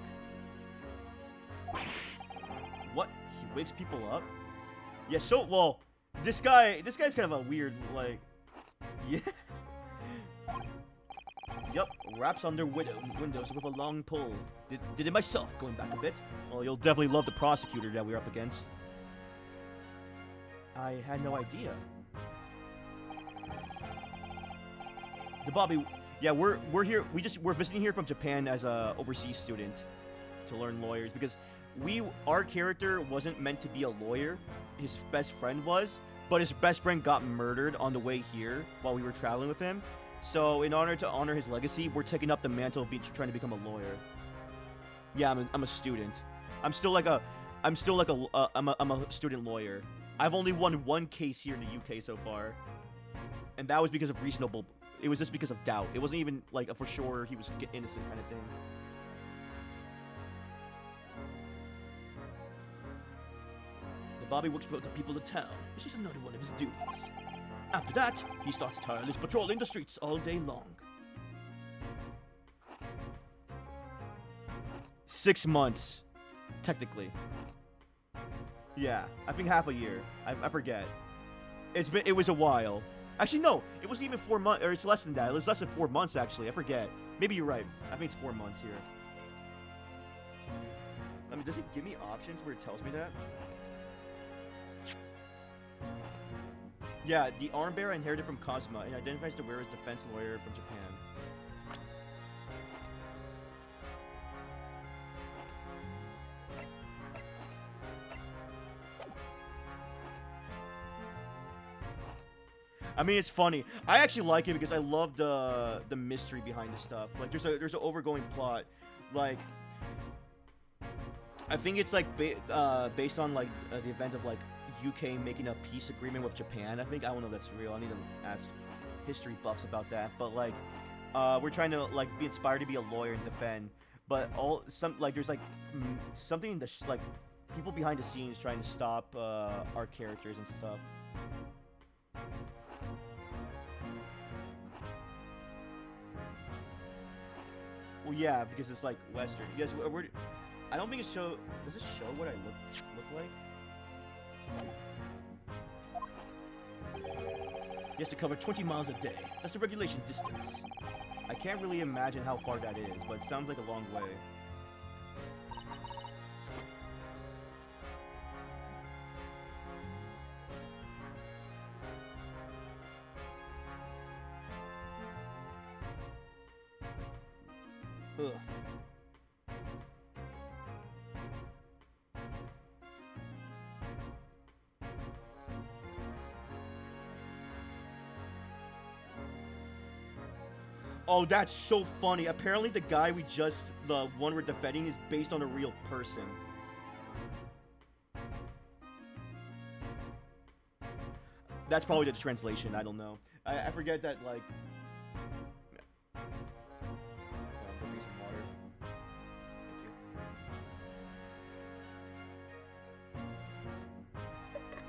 What? He wakes people up? Yeah, so, well, this guy's kind of a weird, like, yeah. Yup, wraps on their windows with a long pole. Did it myself, going back a bit. Well, you'll definitely love the prosecutor that we're up against. I had no idea. The Bobby, yeah, we're here, we're visiting here from Japan as a overseas student to learn lawyers because our character wasn't meant to be a lawyer. His best friend was, but his best friend got murdered on the way here while we were traveling with him. So in order to honor his legacy, we're taking up the mantle of trying to become a lawyer. Yeah, I'm a student. I'm a student lawyer. I've only won one case here in the UK so far, and that was because of reasonable. It was just because of doubt. It wasn't even like a for sure he was innocent kind of thing. The Bobby works for the people of town. It's just another one of his duties. After that, he starts tireless patrolling the streets all day long. 6 months, technically. Yeah, I think half a year. I forget. It was a while. Actually, no, it wasn't even 4 months, or it's less than that. It was less than 4 months, actually. I forget. Maybe you're right. I think it's 4 months here. I mean, does it give me options where it tells me that? Yeah, the armbearer inherited from Cosma and identifies the wearer's defense lawyer from Japan. I mean, it's funny. I actually like it because I love the mystery behind the stuff. Like, there's an overgoing plot. Like, I think it's like based on like the event of like UK making a peace agreement with Japan. I don't know if that's real. I need to ask history buffs about that. But like, we're trying to like be inspired to be a lawyer and defend. But there's like something that's like people behind the scenes trying to stop our characters and stuff. Well, yeah, because it's like Western. You guys, I don't think it show. Does it show what I look like? He has to cover 20 miles a day. That's the regulation distance. I can't really imagine how far that is, but it sounds like a long way. Ugh. Oh, that's so funny. Apparently the guy the one we're defending is based on a real person. That's probably the translation, I don't know. I forget that, like... Drink some water. Thank you.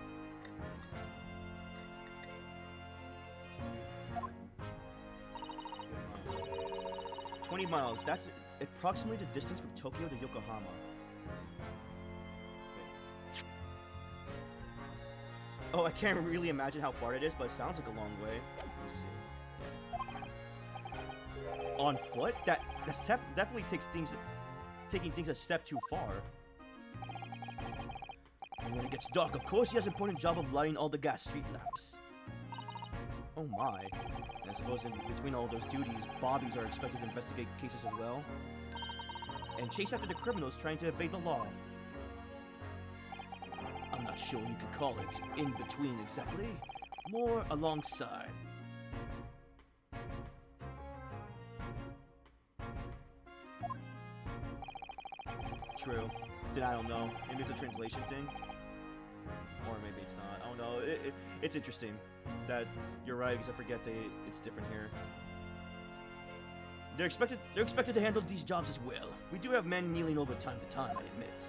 20 miles. That's approximately the distance from Tokyo to Yokohama. Oh, I can't really imagine how far it is, but it sounds like a long way. Let me see. On foot? That's definitely taking things a step too far. And when it gets dark, of course, he has an important job of lighting all the gas street lamps. Oh my. And I suppose in between all those duties, bobbies are expected to investigate cases as well. And chase after the criminals trying to evade the law. I'm not sure you could call it in between exactly. More alongside. True. Then I don't know. Maybe it's a translation thing. Or maybe it's not. I don't know. It's interesting that you're right, because I forget it's different here. They're expected to handle these jobs as well. We do have men kneeling over time to time, I admit.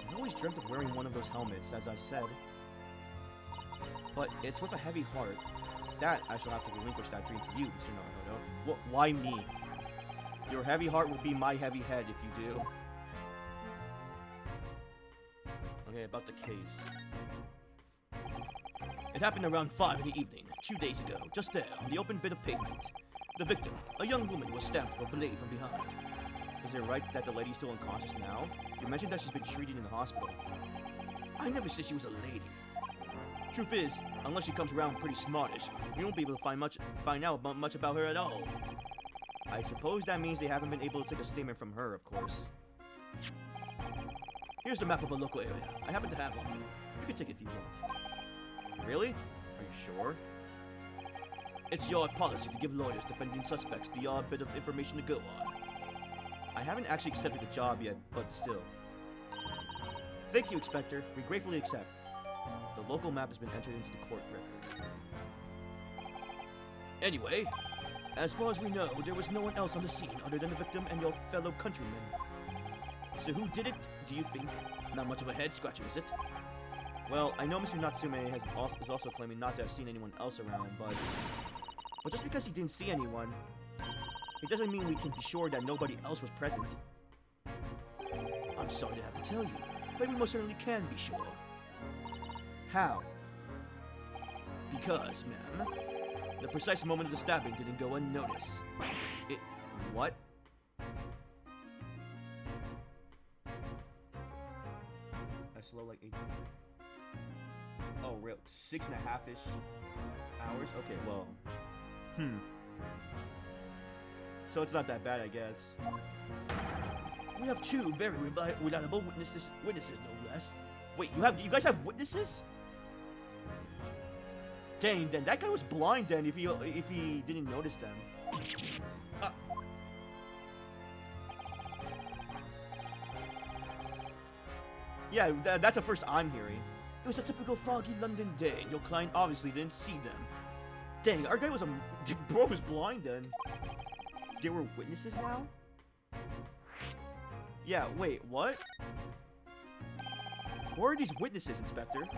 I always dreamt of wearing one of those helmets, as I said. But it's with a heavy heart. That I shall have to relinquish that dream to you, Mr. Naruto. Why me? Your heavy heart will be my heavy head if you do. Okay, about the case. It happened around 5 in the evening, 2 days ago, just there, on the open bit of pavement. The victim, a young woman, was stabbed for a blade from behind. Is it right that the lady's still unconscious now? You mentioned that she's been treated in the hospital. I never said she was a lady. Truth is, unless she comes around pretty smartish, we won't be able to find out much about her at all. I suppose that means they haven't been able to take a statement from her, of course. Here's the map of a local area. I happen to have one. You can take it if you want. Really? Are you sure? It's your policy to give lawyers defending suspects the odd bit of information to go on. I haven't actually accepted the job yet, but still. Thank you, Inspector. We gratefully accept. The local map has been entered into the court record. Anyway, as far as we know, there was no one else on the scene other than the victim and your fellow countrymen. So who did it, do you think? Not much of a head-scratcher, is it? Well, I know Mr. Natsume is also claiming not to have seen anyone else around, but just because he didn't see anyone, it doesn't mean we can be sure that nobody else was present. I'm sorry to have to tell you, but we most certainly can be sure. How? Because, ma'am, the precise moment of the stabbing didn't go unnoticed. What? Slow like 8. Oh, real 6.5-ish hours? Okay, well. So it's not that bad, I guess. We have two very reliable witnesses, no less. Wait, you guys have witnesses? Dang, then that guy was blind then if he didn't notice them. Yeah, that's the first I'm hearing. It was a typical foggy London day, and your client obviously didn't see them. Dang, our guy was bro was blind then. There were witnesses now? Yeah, wait, what? Where are these witnesses, Inspector?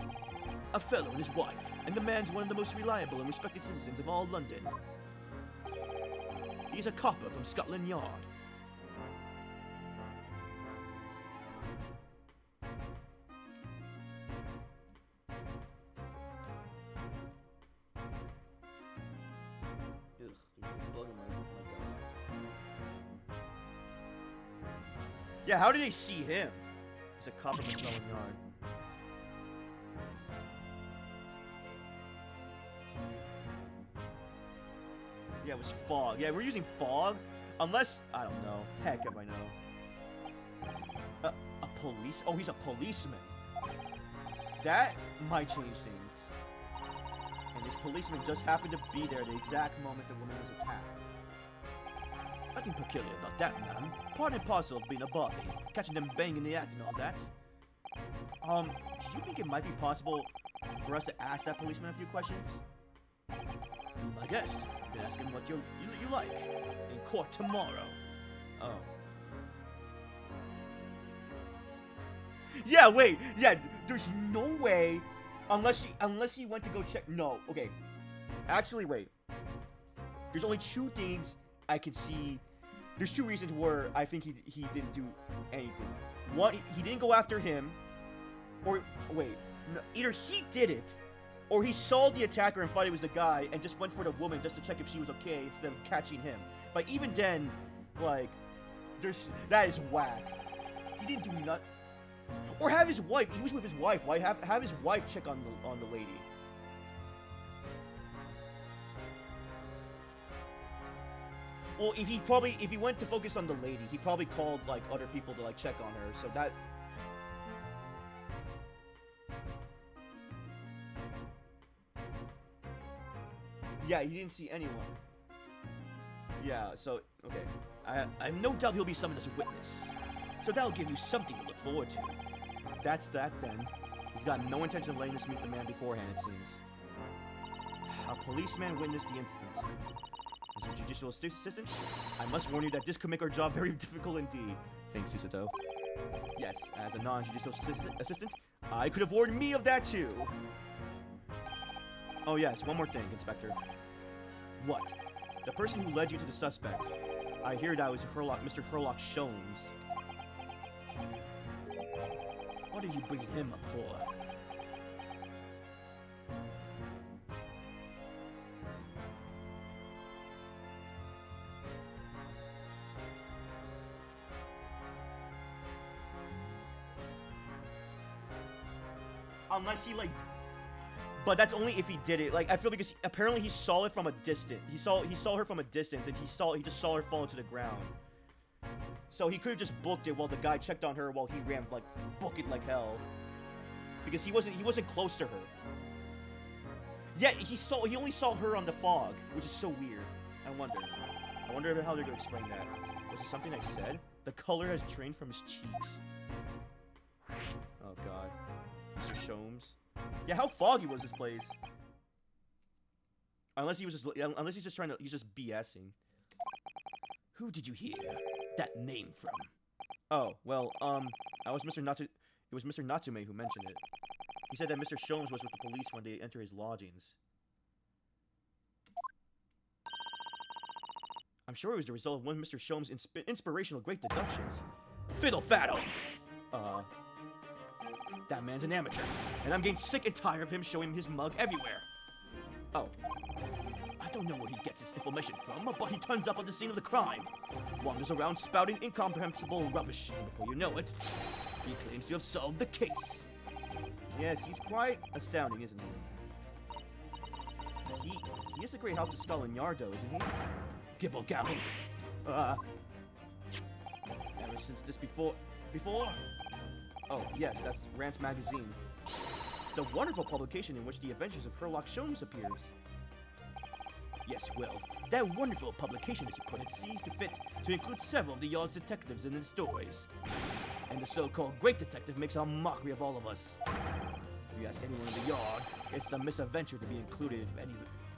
A fellow and his wife, and the man's one of the most reliable and respected citizens of all London. He's a copper from Scotland Yard. Yeah, how did they see him? He's a copper from Scotland Yard. Yeah, it was fog. Yeah, we're using fog. Unless, I don't know. Heck if I know. A police? Oh, he's a policeman. That might change things. And this policeman just happened to be there the exact moment the woman was attacked. Nothing peculiar about that, man. Part and parcel of being a Barbie. Catching them banging the act and all that. Do you think it might be possible for us to ask that policeman a few questions? Be my guest. You can ask him what you like. In court tomorrow. Oh. Yeah, wait. Yeah, there's no way. Unless he went to go check. No, okay. Actually, wait. There's only two things I could see. There's two reasons where I think he didn't do anything. One, he didn't go after him. Or, wait. No, either he did it, or he saw the attacker and thought it was the guy and just went for the woman just to check if she was okay instead of catching him. But even then, like, that is whack. He didn't do nothing. Or have his wife. He was with his wife. Why have his wife check on the lady? Well, if he went to focus on the lady, he probably called like other people to like check on her. So that. Yeah, he didn't see anyone. Yeah, so okay. I have no doubt he'll be summoned as a witness. So that'll give you something to look forward to. That's that then. He's got no intention of letting us meet the man beforehand, it seems. A policeman witnessed the incident. As a judicial assistant, I must warn you that this could make our job very difficult indeed. Thanks, Susato. Yes, as a non-judicial assistant, I could have warned me of that too. Oh yes, one more thing, Inspector. What? The person who led you to the suspect. I hear that was Herlock, Mr. Herlock Sholmes. What are you bringing him up for? Unless he, like... But that's only if he did it. Like, I feel because apparently he saw it from a distance. He saw her from a distance, and he just saw her fall to the ground. So he could have just booked it while the guy checked on her while he ran, like, book it like hell. Because he wasn't close to her. Yeah, he only saw her on the fog, which is so weird. I wonder how they're gonna explain that. Was it something I said? The color has drained from his cheeks. Oh god. Mr. Sholmes. Yeah, how foggy was this place? Unless he's just BSing. Who did you hear that name from? Oh, well, it was Mr. Natsume who mentioned it. He said that Mr. Sholmes was with the police when they entered his lodgings. I'm sure it was the result of one of Mr. Sholmes' inspirational great deductions. Fiddle faddle! That man's an amateur, and I'm getting sick and tired of him showing his mug everywhere. Oh. I don't know where he gets his information from, but he turns up at the scene of the crime. Wanders around spouting incomprehensible rubbish, and before you know it, he claims to have solved the case. Yes, he's quite astounding, isn't he? He is a great help to Skull and Yardo, isn't he? Gibble gabble. Ever since this before? Oh, yes, that's Rant's magazine. The wonderful publication in which the adventures of Herlock Sholmes appears. Yes, well, that wonderful publication, as you put it, sees to fit to include several of the Yard's detectives in its stories. And the so-called great detective makes a mockery of all of us. If you ask anyone in the Yard, it's a misadventure to be included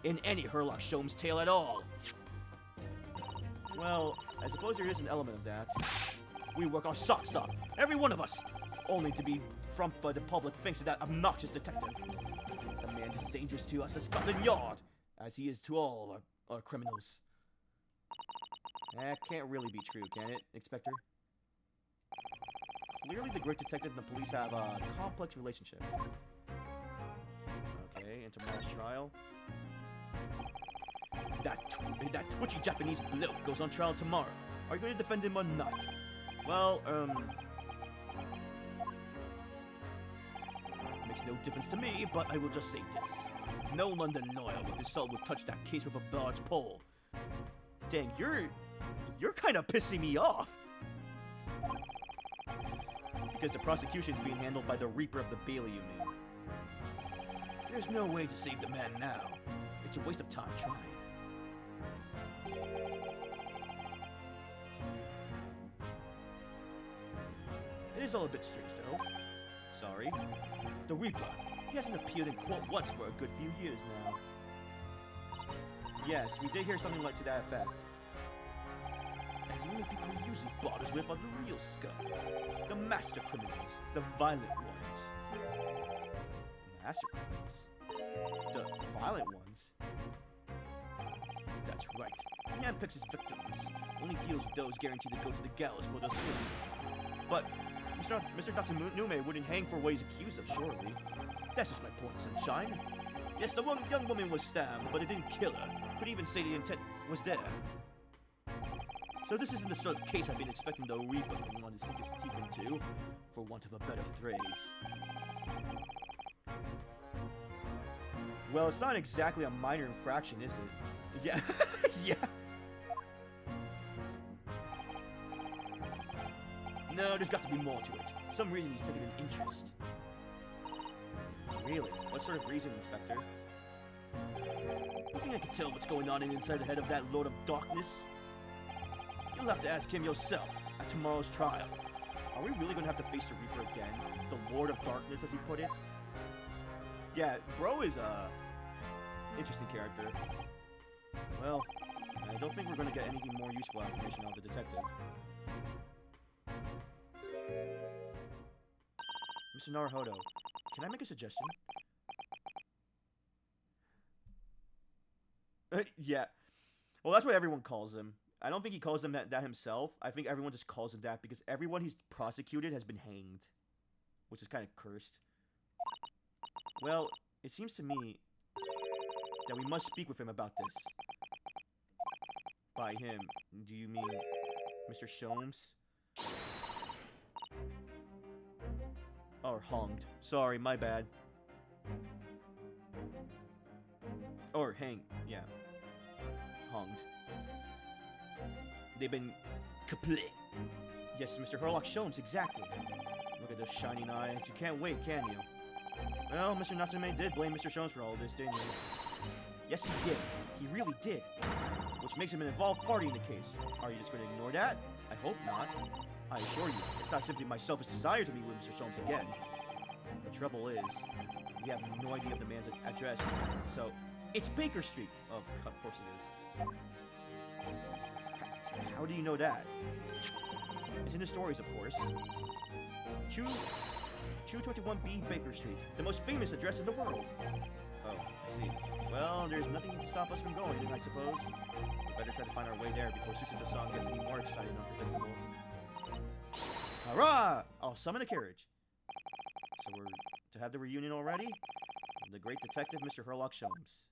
in any Herlock Sholmes tale at all. Well, I suppose there is an element of that. We work our socks off, every one of us, only to be frumped by the public thanks to that obnoxious detective. The man is dangerous to us at Scotland Yard, as he is to all our criminals. That can't really be true, can it, Inspector? Clearly the great detective and the police have a complex relationship. Okay, and tomorrow's trial. That twitchy Japanese bloke goes on trial tomorrow. Are you going to defend him or not? Well, makes no difference to me, but I will just say this. No London lawyer with his soul would touch that case with a barge pole. Dang, you're kind of pissing me off. Because the prosecution's being handled by the Reaper of the Bailey, you mean? There's no way to save the man now. It's a waste of time trying. It is all a bit strange, though. Sorry. The Reaper. He hasn't appeared in court once for a good few years now. Yes, we did hear something like to that effect. And the only people he usually bothers with are the real scum. The master criminals. The violent ones. Master criminals? The violent ones? That's right. He handpicks his victims. Only deals with those guaranteed to go to the gallows for their sins. But Mr. Natsume wouldn't hang for what he's accused of, surely. That's just my point, sunshine. Yes, the young woman was stabbed, but it didn't kill her. Could even say the intent was there. So this isn't the sort of case I've been expecting the Reaper to want to sink his teeth into, for want of a better phrase. Well, it's not exactly a minor infraction, is it? Yeah. Yeah. No, there's got to be more to it. Some reason he's taking an interest. Really? What sort of reason, Inspector? You think I can tell what's going on inside the head of that Lord of Darkness? You'll have to ask him yourself at tomorrow's trial. Are we really going to have to face the Reaper again? The Lord of Darkness, as he put it? Yeah, bro is a interesting character. Well, I don't think we're going to get anything more useful information out of the detective. Mr. Naruhodo, can I make a suggestion? Yeah. Well, that's what everyone calls him. I don't think he calls him that himself. I think everyone just calls him that because everyone he's prosecuted has been hanged. Which is kind of cursed. Well, it seems to me that we must speak with him about this. By him, do you mean Mr. Sholmes? Or hanged. Sorry, my bad. Or hanged. Yeah. Hunged. They've been kaput. Yes, Mr. Herlock Sholmes, exactly. Look at those shining eyes. You can't wait, can you? Well, Mr. Natsume did blame Mr. Sholmes for all this, didn't he? Yes, he did. He really did. Which makes him an involved party in the case. Are you just going to ignore that? I hope not. I assure you, it's not simply my selfish desire to meet with Mr. Sholmes again. The trouble is, we have no idea of the man's address, so it's Baker Street. Oh, of course it is. How do you know that? It's in the stories, of course. 221B Baker Street, the most famous address in the world. Oh, I see. Well, there's nothing to stop us from going, I suppose. We better try to find our way there before Susato-san gets any more exciting and unpredictable. Hurrah! I'll summon a carriage. So we're to have the reunion already? The great detective, Mr. Herlock Sholmes.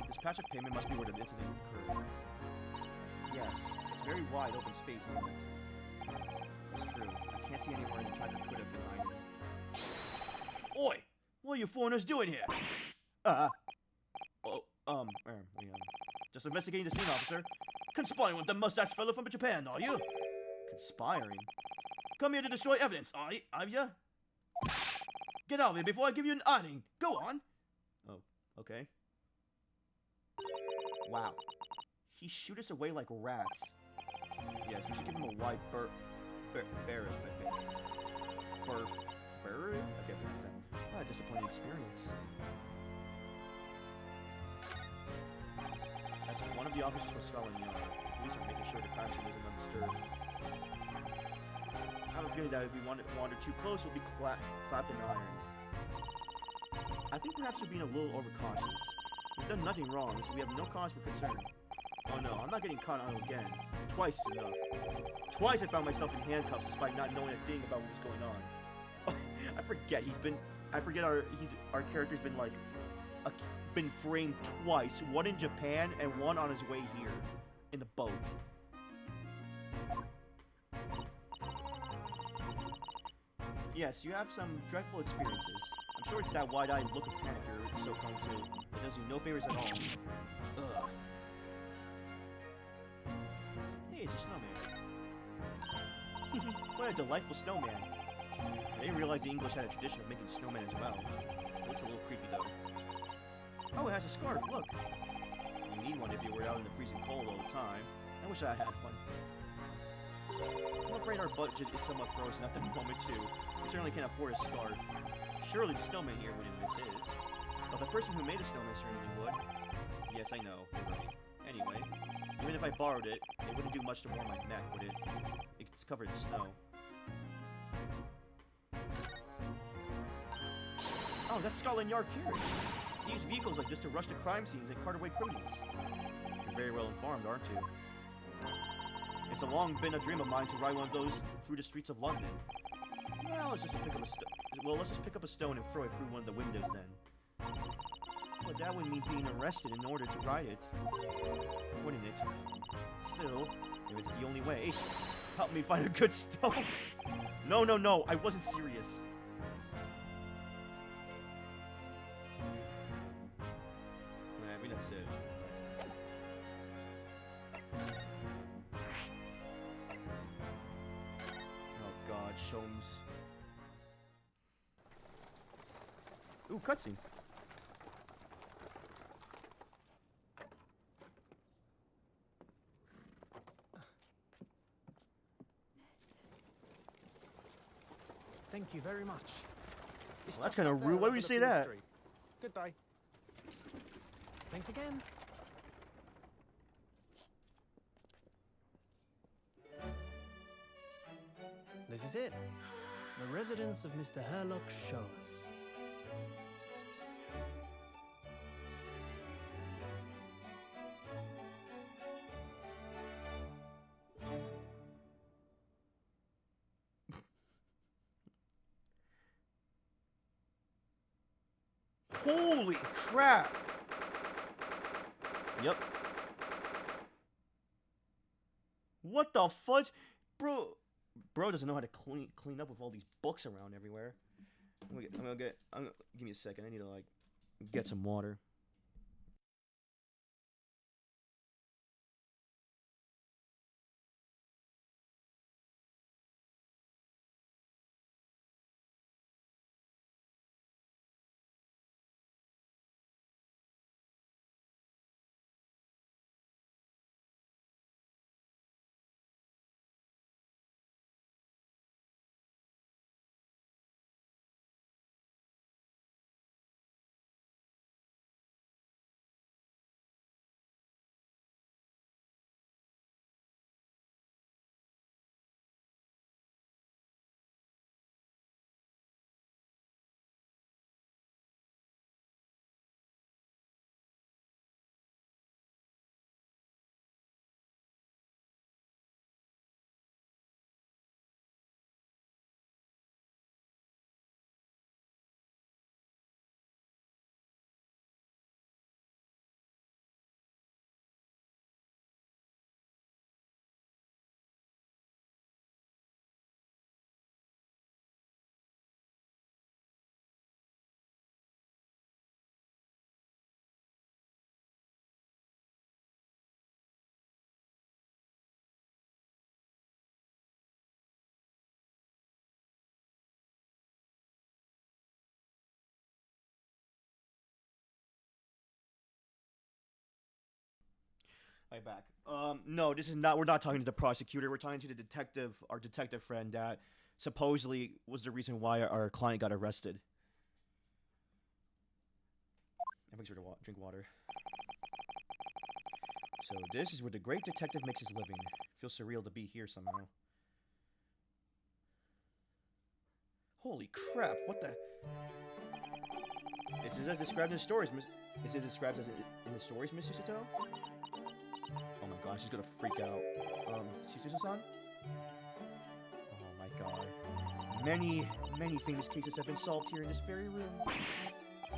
This patch of pavement must be where the incident occurred. Yes, it's very wide open space, isn't it? It's true. I can't see anywhere in the time to put it behind me. Oi! What are you foreigners doing here? Just investigating the scene, officer. Conspiring with the mustache fellow from Japan, are you? Conspiring? Come here to destroy evidence, are you? Get out of here before I give you an ironing. Go on. Oh, okay. Wow. He shoot us away like rats. Yes, we should give him a wide berth, I think. Berth? I can't pronounce that. What a disappointing experience. That's one of the officers from Scotland Yard. The police are making sure the crime scene isn't undisturbed. I have a feeling that if we wander too close, we'll be clapped in irons. I think perhaps we're being a little overcautious. We've done nothing wrong, so we have no cause for concern. Oh no, I'm not getting caught on again. Twice is enough. Twice I found myself in handcuffs despite not knowing a thing about what was going on. I forget our character's been like been framed twice. One in Japan and one on his way here in the boat. Yes, you have some dreadful experiences. I'm sure it's that wide-eyed look of panic you're so prone to. It does you no favors at all. Ugh. Hey, it's a snowman. What a delightful snowman. I didn't realize the English had a tradition of making snowmen as well. It looks a little creepy though. Oh, it has a scarf, look! You need one if you were out in the freezing cold all the time. I wish I had one. I'm afraid our budget is somewhat frozen at the moment too. We certainly can't afford a scarf. Surely the snowman here wouldn't miss his. But the person who made a snowman certainly would. Yes, I know. You're right. Anyway, even if I borrowed it, it wouldn't do much to warm my neck, would it? It's covered in snow. Oh, that's Scotland Yard carriage. They use vehicles like this to rush to crime scenes and cart away criminals. You're very well informed, aren't you? It's long been a dream of mine to ride one of those through the streets of London. Well, let's just pick up a stone and throw it through one of the windows then. But that would mean being arrested in order to ride it, wouldn't it? Still, if it's the only way, help me find a good stone. No, I wasn't serious. I mean, that's it. Oh god, Sholmes. Ooh, cutscene. Thank you very much. Well, that's kind of rude. Why would you say that? Goodbye. Thanks again. This is it. The residence of Mr. Herlock Sholmes. Holy crap! Yep. What the fudge? Bro, bro doesn't know how to clean up with all these books around everywhere. Give me a second. I need to like get some water. Right back. No, this is not. We're not talking to the prosecutor. We're talking to the detective, our detective friend that supposedly was the reason why our client got arrested. I make sure to drink water. So this is where the great detective makes his living. Feels surreal to be here somehow. Holy crap! What the? Is it as described in the stories? Is it described as in the stories, Mr. Sato? Oh my god, she's gonna freak out. Shizusa-san? Oh my god. Many famous cases have been solved here in this very room.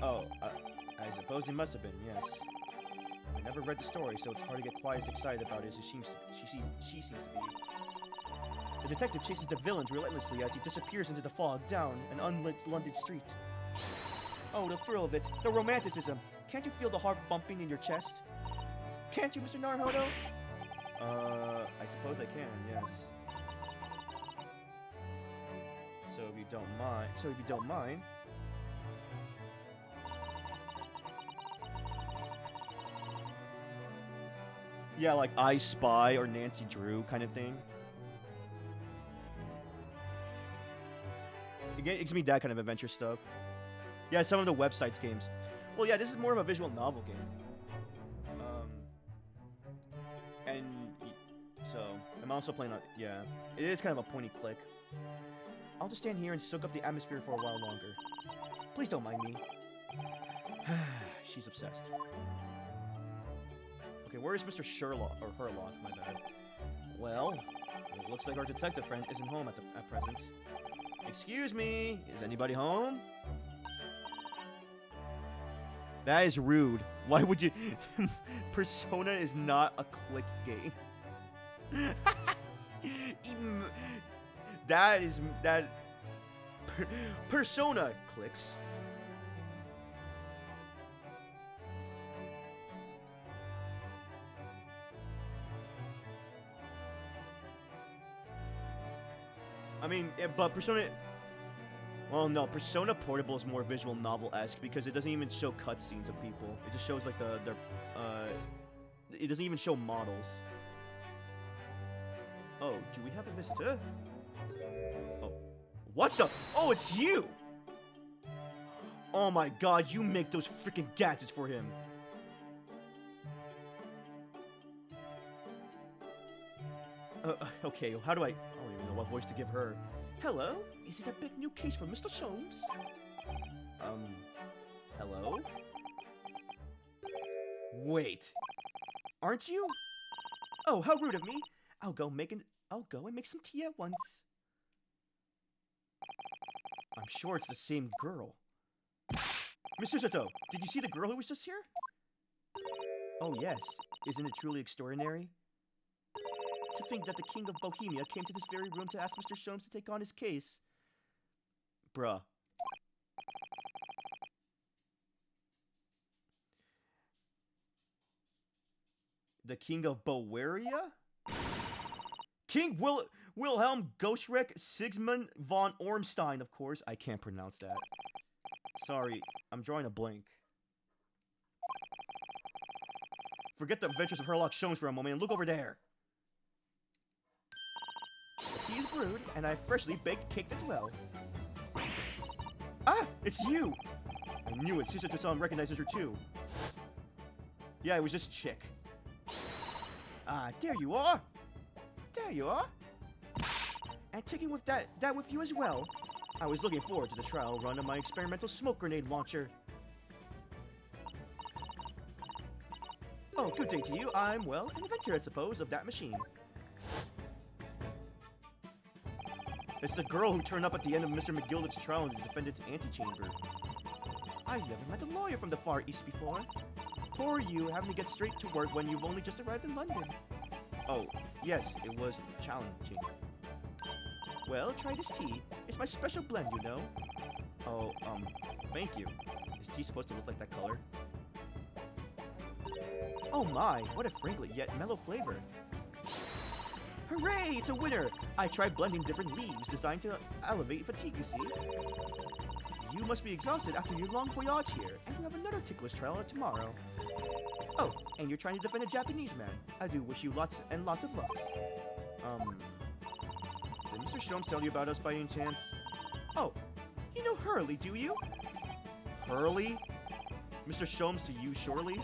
Oh, I suppose it must have been, yes. I never read the story, so it's hard to get quite as excited about it as she seems to be. The detective chases the villains relentlessly as he disappears into the fog down an unlit London street. Oh, the thrill of it. The romanticism. Can't you feel the heart thumping in your chest? Can't you, Mr. Naruhodo? I suppose I can, yes. So if you don't mind... Yeah, like I Spy or Nancy Drew kind of thing. It gives me that kind of adventure stuff. Yeah, some of the websites games. Well, yeah, this is more of a visual novel game. And so I'm also playing on, yeah, it is kind of a pointy click. I'll just stand here and soak up the atmosphere for a while longer. Please don't mind me. She's obsessed. Okay, where is Mr. Sherlock, or Herlock, my bad. Well, it looks like our detective friend isn't home at present. Excuse me, is anybody home? That is rude. Why would you... Persona is not a click game. Even... Persona clicks. I mean, but Persona... Well, no, Persona Portable is more visual novel-esque because it doesn't even show cutscenes of people. It just shows, like, it doesn't even show models. Oh, do we have a visitor? Oh. What the? Oh, it's you! Oh my god, you make those freaking gadgets for him. Okay, how do I don't even know what voice to give her. Hello? Is it a big new case for Mr. Soames? Hello? Wait. Aren't you? Oh, how rude of me. I'll go and make some tea at once. I'm sure it's the same girl. Mr. Sato, did you see the girl who was just here? Oh, yes. Isn't it truly extraordinary? To think that the King of Bohemia came to this very room to ask Mr. Sholmes to take on his case. Bruh. The King of Bavaria? King Wilhelm Gostreich Sigismund von Ormstein, of course. I can't pronounce that. Sorry, I'm drawing a blank. Forget the adventures of Herlock Sholmes for a moment and look over there. The tea is brewed, and I've freshly baked cake as well. Ah, it's you! I knew it. Sister Toussaint recognizes her too. Yeah, it was this chick. Ah, there you are. There you are. And taking with that with you as well. I was looking forward to the trial run of my experimental smoke grenade launcher. Oh, good day to you. I'm, well, an inventor, I suppose, of that machine. It's the girl who turned up at the end of Mr. McGilded's trial in the defendant's antechamber. I never met a lawyer from the Far East before. Poor you, having to get straight to work when you've only just arrived in London. Oh, yes, it was challenging. Well, try this tea. It's my special blend, you know. Oh, thank you. Is tea supposed to look like that color? Oh my, what a fragrant yet mellow flavor. Hooray, it's a winner! I tried blending different leaves designed to elevate fatigue, you see. You must be exhausted after your long voyage here, and you have another ticklish trial tomorrow. Oh, and you're trying to defend a Japanese man. I do wish you lots and lots of luck. Did Mr. Sholmes tell you about us by any chance? Oh, you know Hurley, do you? Hurley? Mr. Sholmes to you, surely?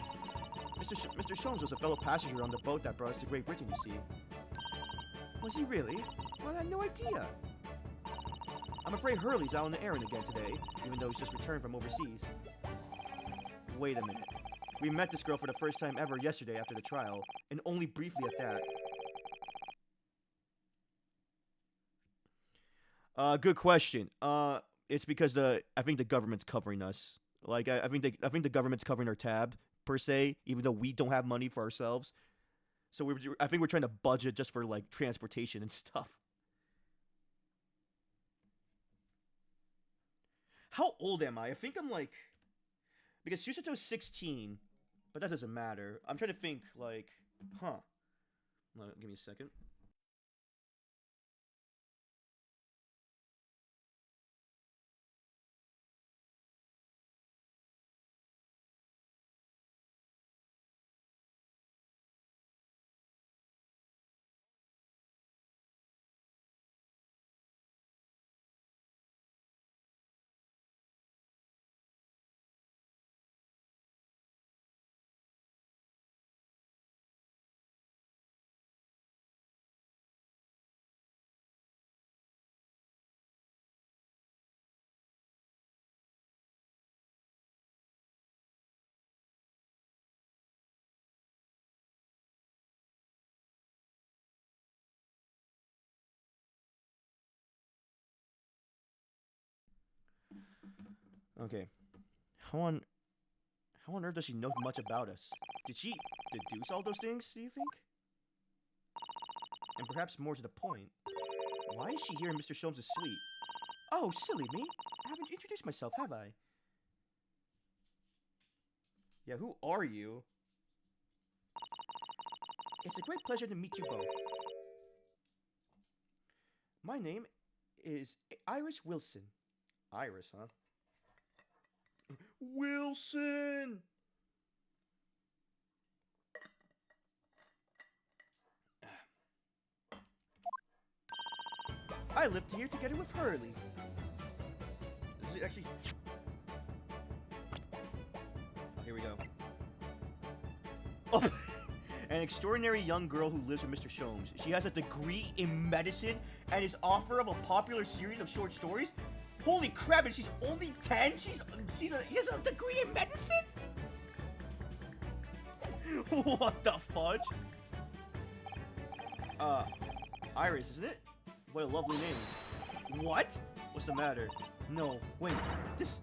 Mr. Sholmes was a fellow passenger on the boat that brought us to Great Britain, you see. Was he really? Well, I had no idea. I'm afraid Hurley's out on the errand again today, even though he's just returned from overseas. Wait a minute. We met this girl for the first time ever yesterday after the trial, and only briefly at that. Good question. It's because I think the government's covering us. Like, I think the government's covering our tab, per se, even though we don't have money for ourselves. So I think we're trying to budget just for, like, transportation and stuff. How old am I? I think I'm, like... Because Susato's 16, but that doesn't matter. I'm trying to think, like... Huh. Give me a second. Okay. How on earth does she know much about us? Did she deduce all those things, do you think? And perhaps more to the point, why is she here in Mr. Sholmes' suite? Oh, silly me. I haven't introduced myself, have I? Yeah, who are you? It's a great pleasure to meet you both. My name is Iris Wilson. Iris, huh? Wilson! I lived here together with Hurley. Is it actually... Oh, here we go. Oh, an extraordinary young girl who lives with Mr. Sholmes. She has a degree in medicine and is author of a popular series of short stories. Holy crap, and she's only 10? She has a degree in medicine? What the fudge? Iris, isn't it? What a lovely name. What? What's the matter? No, wait. This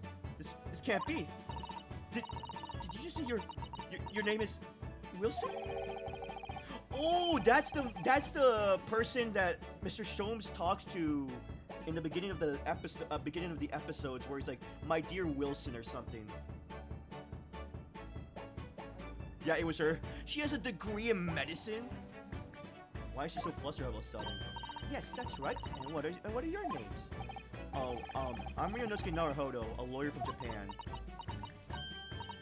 can't be. Did you just say your name is Wilson? Oh, that's the person that Mr. Sholmes talks to in the beginning of the episodes, where he's like, "My dear Wilson" or something. Yeah, it was her. She has a degree in medicine. Why is she so flustered all of a sudden? Yes, that's right. And what are your names? Oh, I'm Ryunosuke Naruhodo, a lawyer from Japan.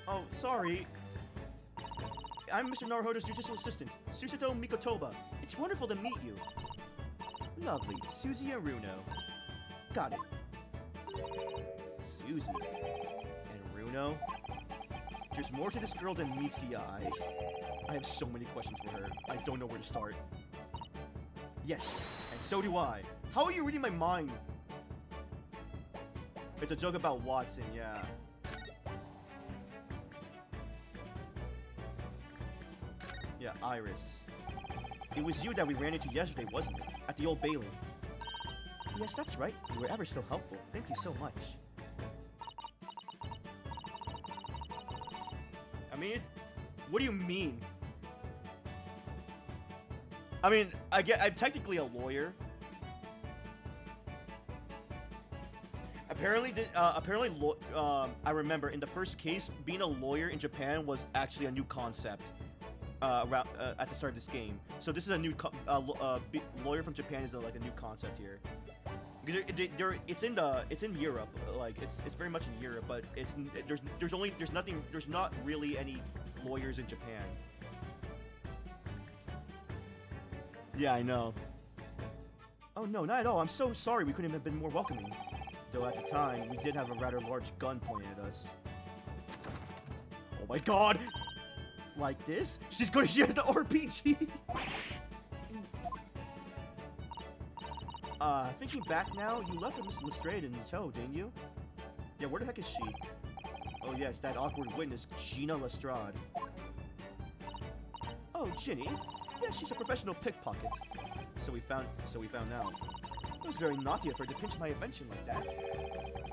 Oh, sorry. I'm Mr. Naruhodo's judicial assistant, Susato Mikotoba. It's wonderful to meet you. Lovely. Susie and Runo. Got it. Susie. And Runo? There's more to this girl than meets the eye. I have so many questions for her. I don't know where to start. Yes, and so do I. How are you reading my mind? It's a joke about Watson, yeah. Yeah, Iris. It was you that we ran into yesterday, wasn't it? At the Old Bailey. Yes, that's right. You were ever so helpful. Thank you so much. I mean, what do you mean? I mean, I'm technically a lawyer. Apparently, I remember in the first case, being a lawyer in Japan was actually a new concept. At the start of this game, so this is a new lawyer from Japan is like a new concept here. Because it's in Europe, like it's very much in Europe, but there's not really any lawyers in Japan. Yeah, I know. Oh no, not at all. I'm so sorry. We couldn't have been more welcoming. Though at the time, we did have a rather large gun pointed at us. Oh my god! Like this? She has the RPG! Thinking back now, you left Miss Lestrade in tow, didn't you? Yeah, where the heck is she? Oh yes, that awkward witness, Gina Lestrade. Oh, Ginny? Yeah, she's a professional pickpocket. So we found out. It was very naughty of her to pinch my invention like that.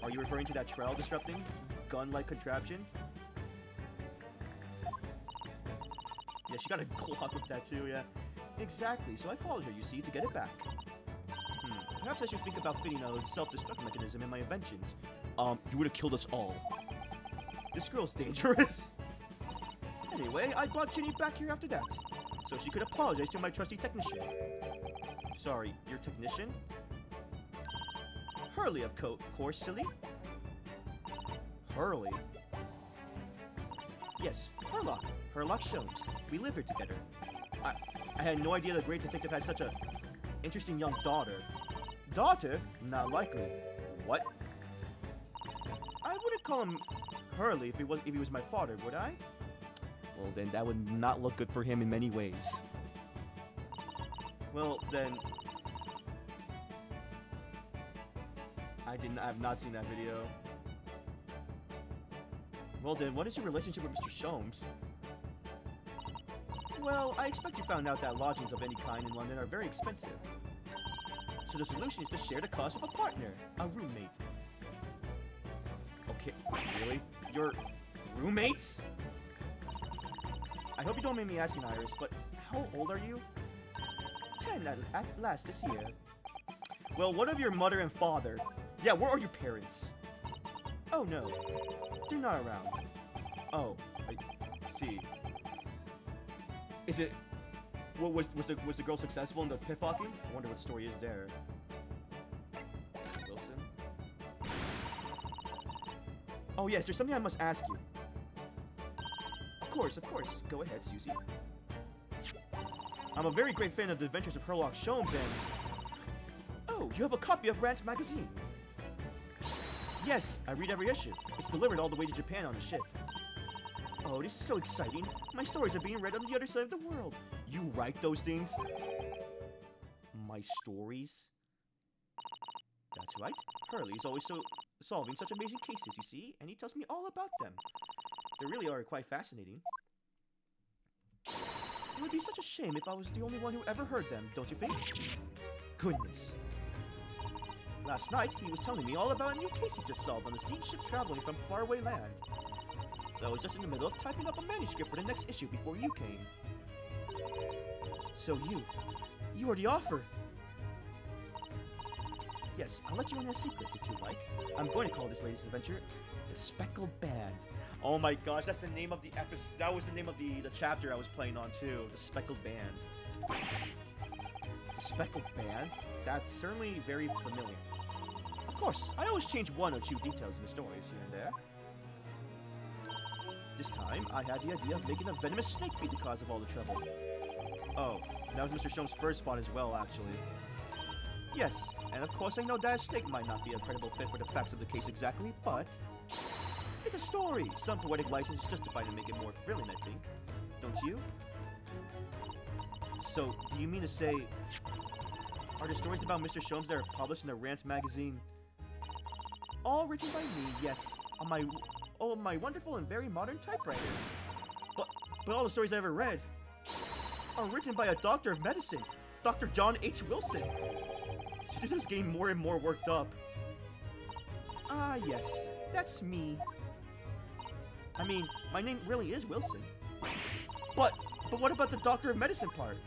Are you referring to that trail-disrupting, gun-like contraption? Yeah, she got a Glock with that too, yeah. Exactly, so I followed her, you see, to get it back. Perhaps I should think about fitting a self-destruct mechanism in my inventions. You would have killed us all. This girl's dangerous. Anyway, I brought Ginny back here after that, so she could apologize to my trusty technician. Sorry, your technician? Hurley, of course, silly. Hurley? Yes, Herlock. Herlock Sholmes. We live here together. I had no idea the great detective had such a interesting young daughter. Daughter? Not likely. What? I wouldn't call him Hurley if he was my father, would I? Well, then that would not look good for him in many ways. Well, then I have not seen that video. Well then, what is your relationship with Mr. Sholmes? Well, I expect you found out that lodgings of any kind in London are very expensive. So the solution is to share the cost with a partner, a roommate. Okay, really? You're roommates? I hope you don't make me asking, Iris, but how old are you? 10 at last this year. Well, what of your mother and father? Yeah, where are your parents? Oh no, they're not around. Oh, I see. Is it? What was the girl successful in the pickpocketing? I wonder what story is there. Wilson. Oh yes, there's something I must ask you. Of course. Go ahead, Susie. I'm a very great fan of the adventures of Herlock Sholmes and... Oh, you have a copy of Rant's magazine. Yes, I read every issue. It's delivered all the way to Japan on the ship. Oh, this is so exciting. My stories are being read on the other side of the world. You write those things? My stories? That's right. Hurley is always solving such amazing cases, you see, and he tells me all about them. They really are quite fascinating. It would be such a shame if I was the only one who ever heard them, don't you think? Goodness. Last night, he was telling me all about a new case he just solved on a steamship traveling from faraway land. So I was just in the middle of typing up a manuscript for the next issue before you came. So you are the offer. Yes, I'll let you in a secret if you like. I'm going to call this latest adventure The Speckled Band. Oh my gosh, that's the name of the episode. That was the name of the chapter I was playing on too. The Speckled Band. The Speckled Band? That's certainly very familiar. Of course, I always change one or two details in the stories here and there. This time, I had the idea of making a venomous snake be the cause of all the trouble. Oh, that was Mr. Sholmes' first thought as well, actually. Yes, and of course I know that a snake might not be a credible fit for the facts of the case exactly, but it's a story. Some poetic license is justified to make it more thrilling, I think. Don't you? So, do you mean to say, are the stories about Mr. Sholmes that are published in the Rants magazine all written by me? Yes, on my wonderful and very modern typewriter. But all the stories I ever read are written by a doctor of medicine, Dr. John H. Wilson. Citizens getting more and more worked up. Ah, yes, that's me. I mean, my name really is Wilson. But what about the doctor of medicine part?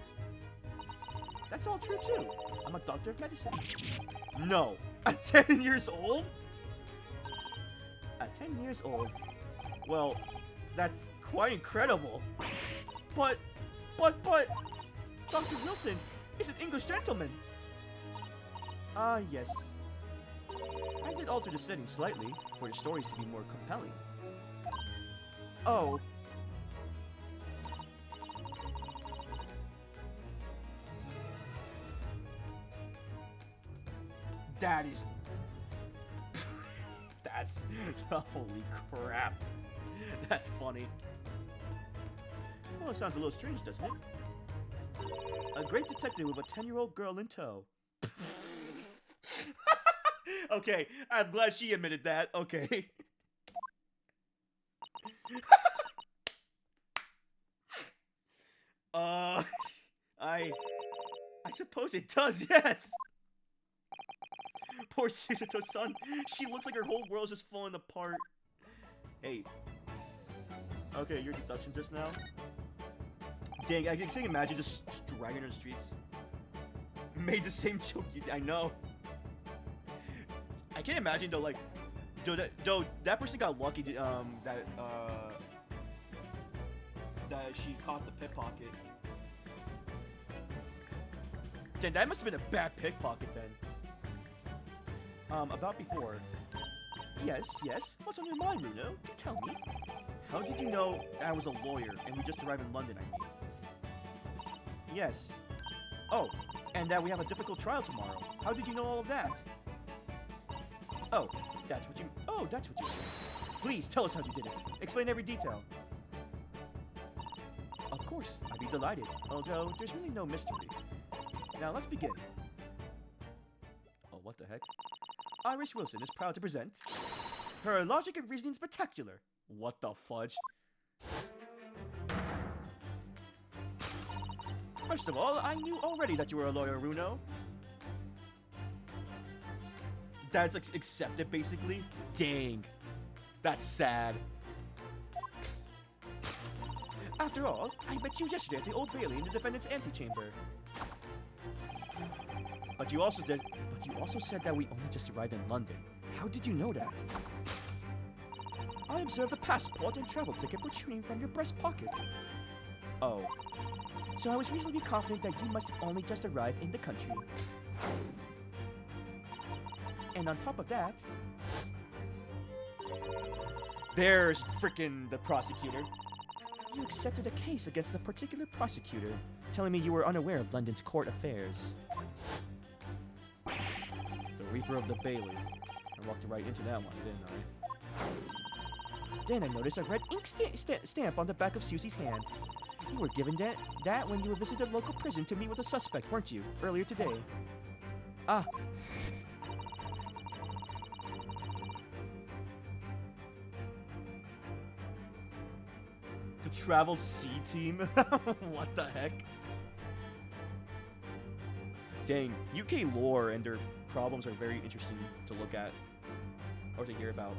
That's all true too. I'm a doctor of medicine. No, at 10 years old? At 10 years old? Well, that's quite incredible. But, Dr. Wilson is an English gentleman. Ah, yes. I did alter the setting slightly for the stories to be more compelling. Oh. That is... That's... Holy crap. That's funny. Well, it sounds a little strange, doesn't it? A great detective with a 10-year-old girl in tow. Okay, I'm glad she admitted that. Okay. I suppose it does, yes! Poor Susato-san. She looks like her whole world's just falling apart. Hey. Okay, your deduction just now. Dang, I can imagine just dragging her in the streets. Made the same joke. I know. I can't imagine though, like, though that person got lucky. That she caught the pickpocket. Then that must have been a bad pickpocket then. About before. Yes. What's on your mind, Runo? Do tell me. How did you know I was a lawyer and we just arrived in London, I mean? Yes. Oh, and that we have a difficult trial tomorrow. How did you know all of that? Oh, that's what you... Please, tell us how you did it. Explain every detail. Of course, I'd be delighted. Although, there's really no mystery. Now, let's begin. Oh, what the heck? Irish Wilson is proud to present... Her logic and reasoning spectacular. What the fudge? First of all, I knew already that you were a lawyer, Runo. That's accepted, basically? Dang. That's sad. After all, I met you yesterday at the Old Bailey in the defendant's antechamber. But you also said that we only just arrived in London. How did you know that? I observed a passport and travel ticket protruding from your breast pocket. Oh. So I was reasonably confident that you must have only just arrived in the country. And on top of that... There's frickin' the prosecutor. You accepted a case against a particular prosecutor, telling me you were unaware of London's court affairs. The Reaper of the Bailey. I walked right into that one, didn't I? Then I noticed a red ink stamp on the back of Susie's hand. You were given that when you were visiting the local prison to meet with a suspect, weren't you? Earlier today. Ah. The Travel C Team? What the heck? Dang, UK lore and their problems are very interesting to look at. Or to hear about.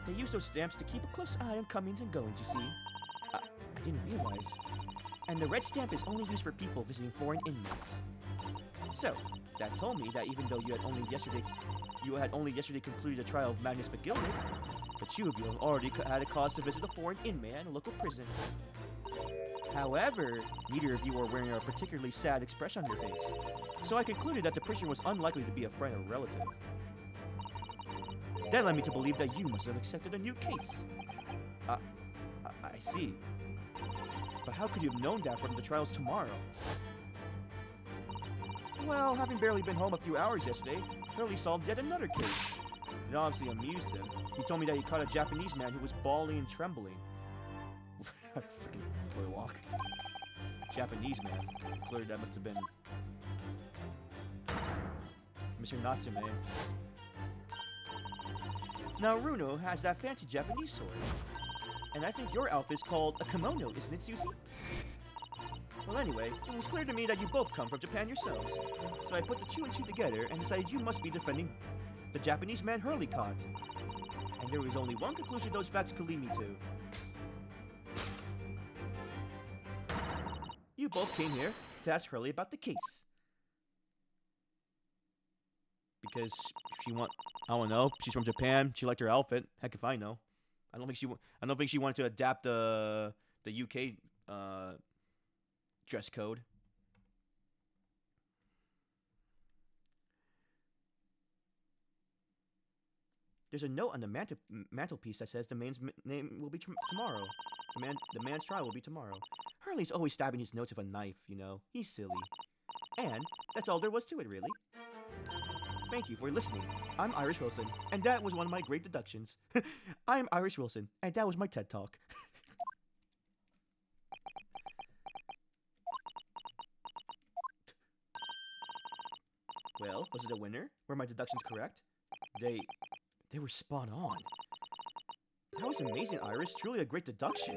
They use those stamps to keep a close eye on comings and goings, you see. I didn't realize. And the red stamp is only used for people visiting foreign inmates. So, that told me that even though you had only yesterday concluded the trial of Magnus McGilded, the two of you have already had a cause to visit a foreign inmate at a local prison. However, neither of you were wearing a particularly sad expression on your face, so I concluded that the prisoner was unlikely to be a friend or relative. That led me to believe that you must have accepted a new case. I see. But how could you have known that from the trials tomorrow? Well, having barely been home a few hours yesterday, Hurley solved yet another case. It obviously amused him. He told me that he caught a Japanese man who was bawling and trembling. Freaking boy walk. Japanese man. Clearly that must have been Mr. Natsume. Now Runo has that fancy Japanese sword. And I think your outfit's called a kimono, isn't it, Susie? Well, anyway, it was clear to me that you both come from Japan yourselves. So I put the two and two together and decided you must be defending the Japanese man Hurley caught. And there was only one conclusion those facts could lead me to. You both came here to ask Hurley about the case. Because I don't know, she's from Japan, she liked her outfit. Heck if I know. I don't think she wanted to adapt the UK dress code. There's a note on the mantelpiece that says the man's name will be tomorrow. The man's trial will be tomorrow. Hurley's always stabbing his notes with a knife, you know. He's silly. And that's all there was to it, really. Thank you for listening. I'm Irish Wilson, and that was one of my great deductions. I'm Irish Wilson, and that was my TED Talk. Well, was it a winner? Were my deductions correct? They were spot on. That was amazing, Iris. Truly a great deduction.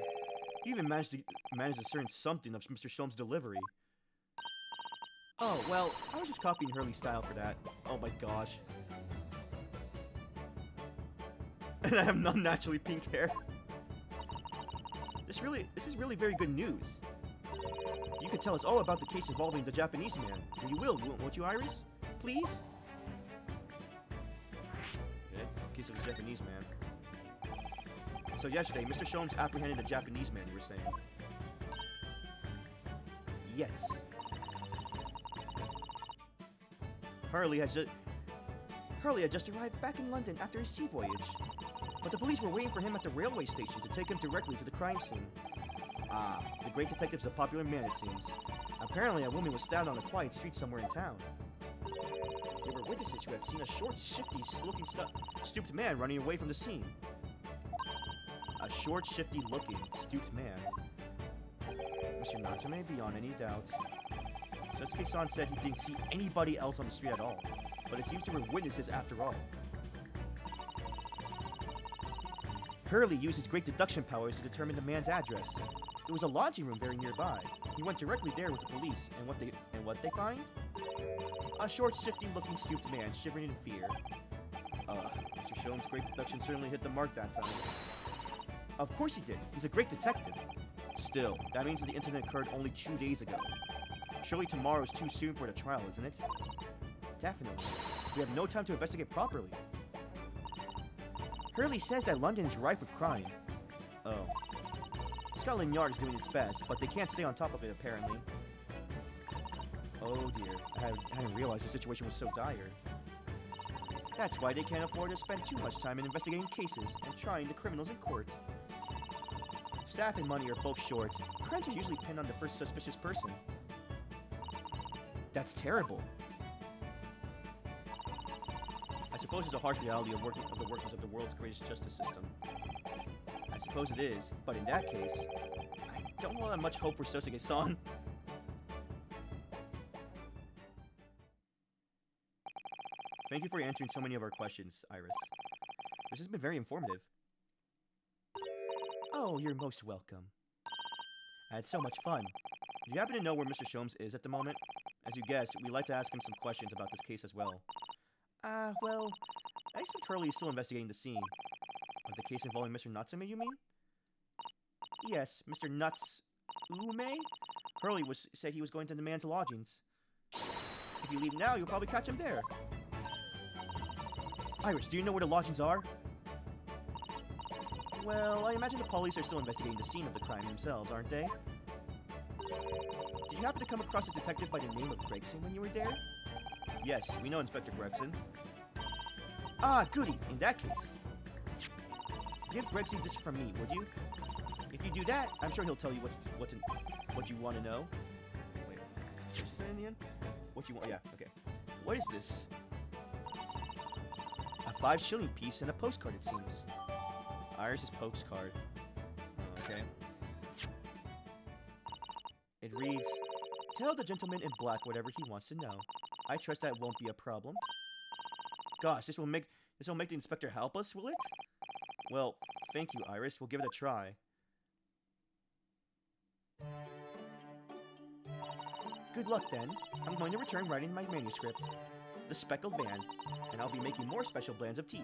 You even managed to discern something of Mr. Sholmes' delivery. Oh, well, I was just copying Hurley's style for that. Oh my gosh. And I have non-naturally pink hair. This is really very good news. You can tell us all about the case involving the Japanese man. And you will, won't you, Iris? Please? Okay, case of the Japanese man. So yesterday, Mr. Sholmes apprehended a Japanese man, you were saying? Yes. Hurley had just arrived back in London after his sea voyage. But the police were waiting for him at the railway station to take him directly to the crime scene. Ah, the great detective's a popular man, it seems. Apparently, a woman was stabbed on a quiet street somewhere in town. There were witnesses who had seen a short, shifty-looking, stooped man running away from the scene. A short, shifty-looking, stooped man. Mr. Natsume, beyond any doubt. Setsuke-san said he didn't see anybody else on the street at all, but it seems there were witnesses after all. Hurley used his great deduction powers to determine the man's address. It was a lodging room very nearby. He went directly there with the police, and what they find? A short, shifty-looking, stooped man shivering in fear. Mr. Sholmes' great deduction certainly hit the mark that time. Of course he did. He's a great detective. Still, that means that the incident occurred only 2 days ago. Surely tomorrow's too soon for the trial, isn't it? Definitely. We have no time to investigate properly. Hurley says that London is rife with crime. Oh. Scotland Yard is doing its best, but they can't stay on top of it, apparently. Oh dear, I hadn't realized the situation was so dire. That's why they can't afford to spend too much time in investigating cases and trying the criminals in court. Staff and money are both short. Crimes are usually pinned on the first suspicious person. That's terrible. I suppose it's a harsh reality of the workings of the world's greatest justice system. I suppose it is, but in that case, I don't know that much hope for Sosuke-san. Thank you for answering so many of our questions, Iris. This has been very informative. Oh, you're most welcome. I had so much fun. Do you happen to know where Mr. Sholmes is at the moment? As you guessed, we'd like to ask him some questions about this case as well. Well, I expect Hurley is still investigating the scene. Of the case involving Mr. Natsume, you mean? Yes, Mr. Nuts... Ume? Hurley said he was going to the man's lodgings. If you leave now, you'll probably catch him there. Iris, do you know where the lodgings are? Well, I imagine the police are still investigating the scene of the crime themselves, aren't they? Did you happen to come across a detective by the name of Gregson when you were there? Yes, we know Inspector Gregson. Ah, goody. In that case, give Gregson this from me, would you? If you do that, I'm sure he'll tell you what you want to know. Wait, what did she say in the end? What you want? Yeah, okay. What is this? A 5-shilling piece and a postcard, it seems. Iris's postcard. Okay. It reads, "Tell the gentleman in black whatever he wants to know. I trust that won't be a problem." Gosh, this will make the inspector help us, will it? Well, thank you, Iris. We'll give it a try. Good luck, then. I'm going to return writing my manuscript, The Speckled Band, and I'll be making more special blends of tea.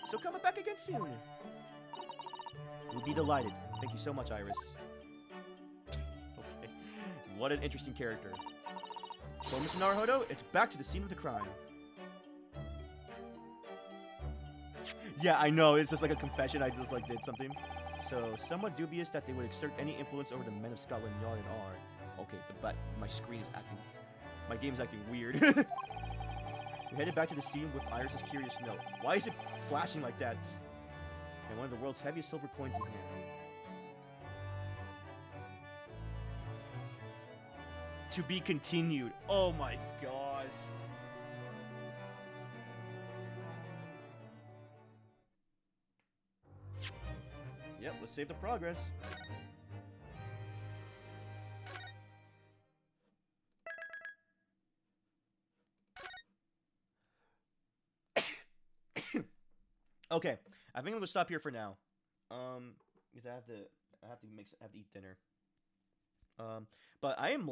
So come back again soon. We'll be delighted. Thank you so much, Iris. Okay. What an interesting character. Well, Mr. Naruhodo, it's back to the scene of the crime. Yeah, I know. It's just like a confession. I just did something. So, somewhat dubious that they would exert any influence over the men of Scotland Yard and R. Okay, but my screen is acting... My game's acting weird. We headed back to the scene with Iris's curious note. Why is it flashing like that? And one of the world's heaviest silver coins in hand. To be continued. Oh my gosh. Yep, let's save the progress. Okay, I think I'm gonna stop here for now. Because I have to eat dinner. But I am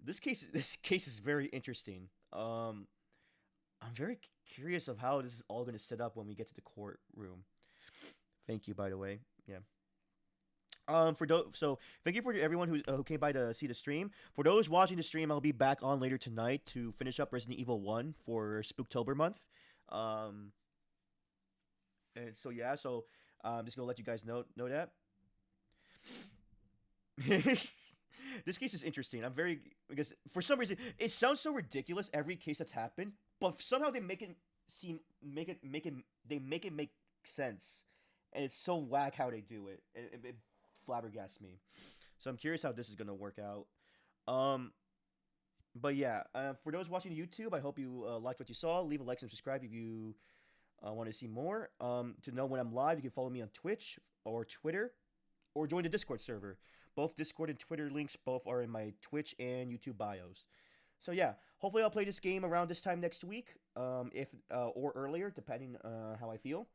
this case is very interesting. I'm very curious of how this is all gonna set up when we get to the courtroom. Thank you, by the way. Yeah. So thank you for everyone who came by to see the stream. For those watching the stream, I'll be back on later tonight to finish up Resident Evil 1 for Spooktober month. And so yeah, I'm just gonna let you guys know that. This case is interesting. Because for some reason it sounds so ridiculous every case that's happened, but somehow they make it make sense. And it's so whack how they do it. It flabbergasts me. So I'm curious how this is gonna work out. But yeah, for those watching YouTube, I hope you liked what you saw. Leave a like and subscribe if you want to see more. To know when I'm live, you can follow me on Twitch or Twitter, or join the Discord server. Both Discord and Twitter links both are in my Twitch and YouTube bios. So yeah, hopefully I'll play this game around this time next week, or earlier, depending how I feel.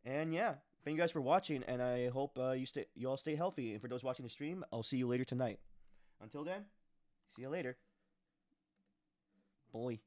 And yeah, thank you guys for watching, and I hope you all stay healthy. And for those watching the stream, I'll see you later tonight. Until then, see you later. Boy.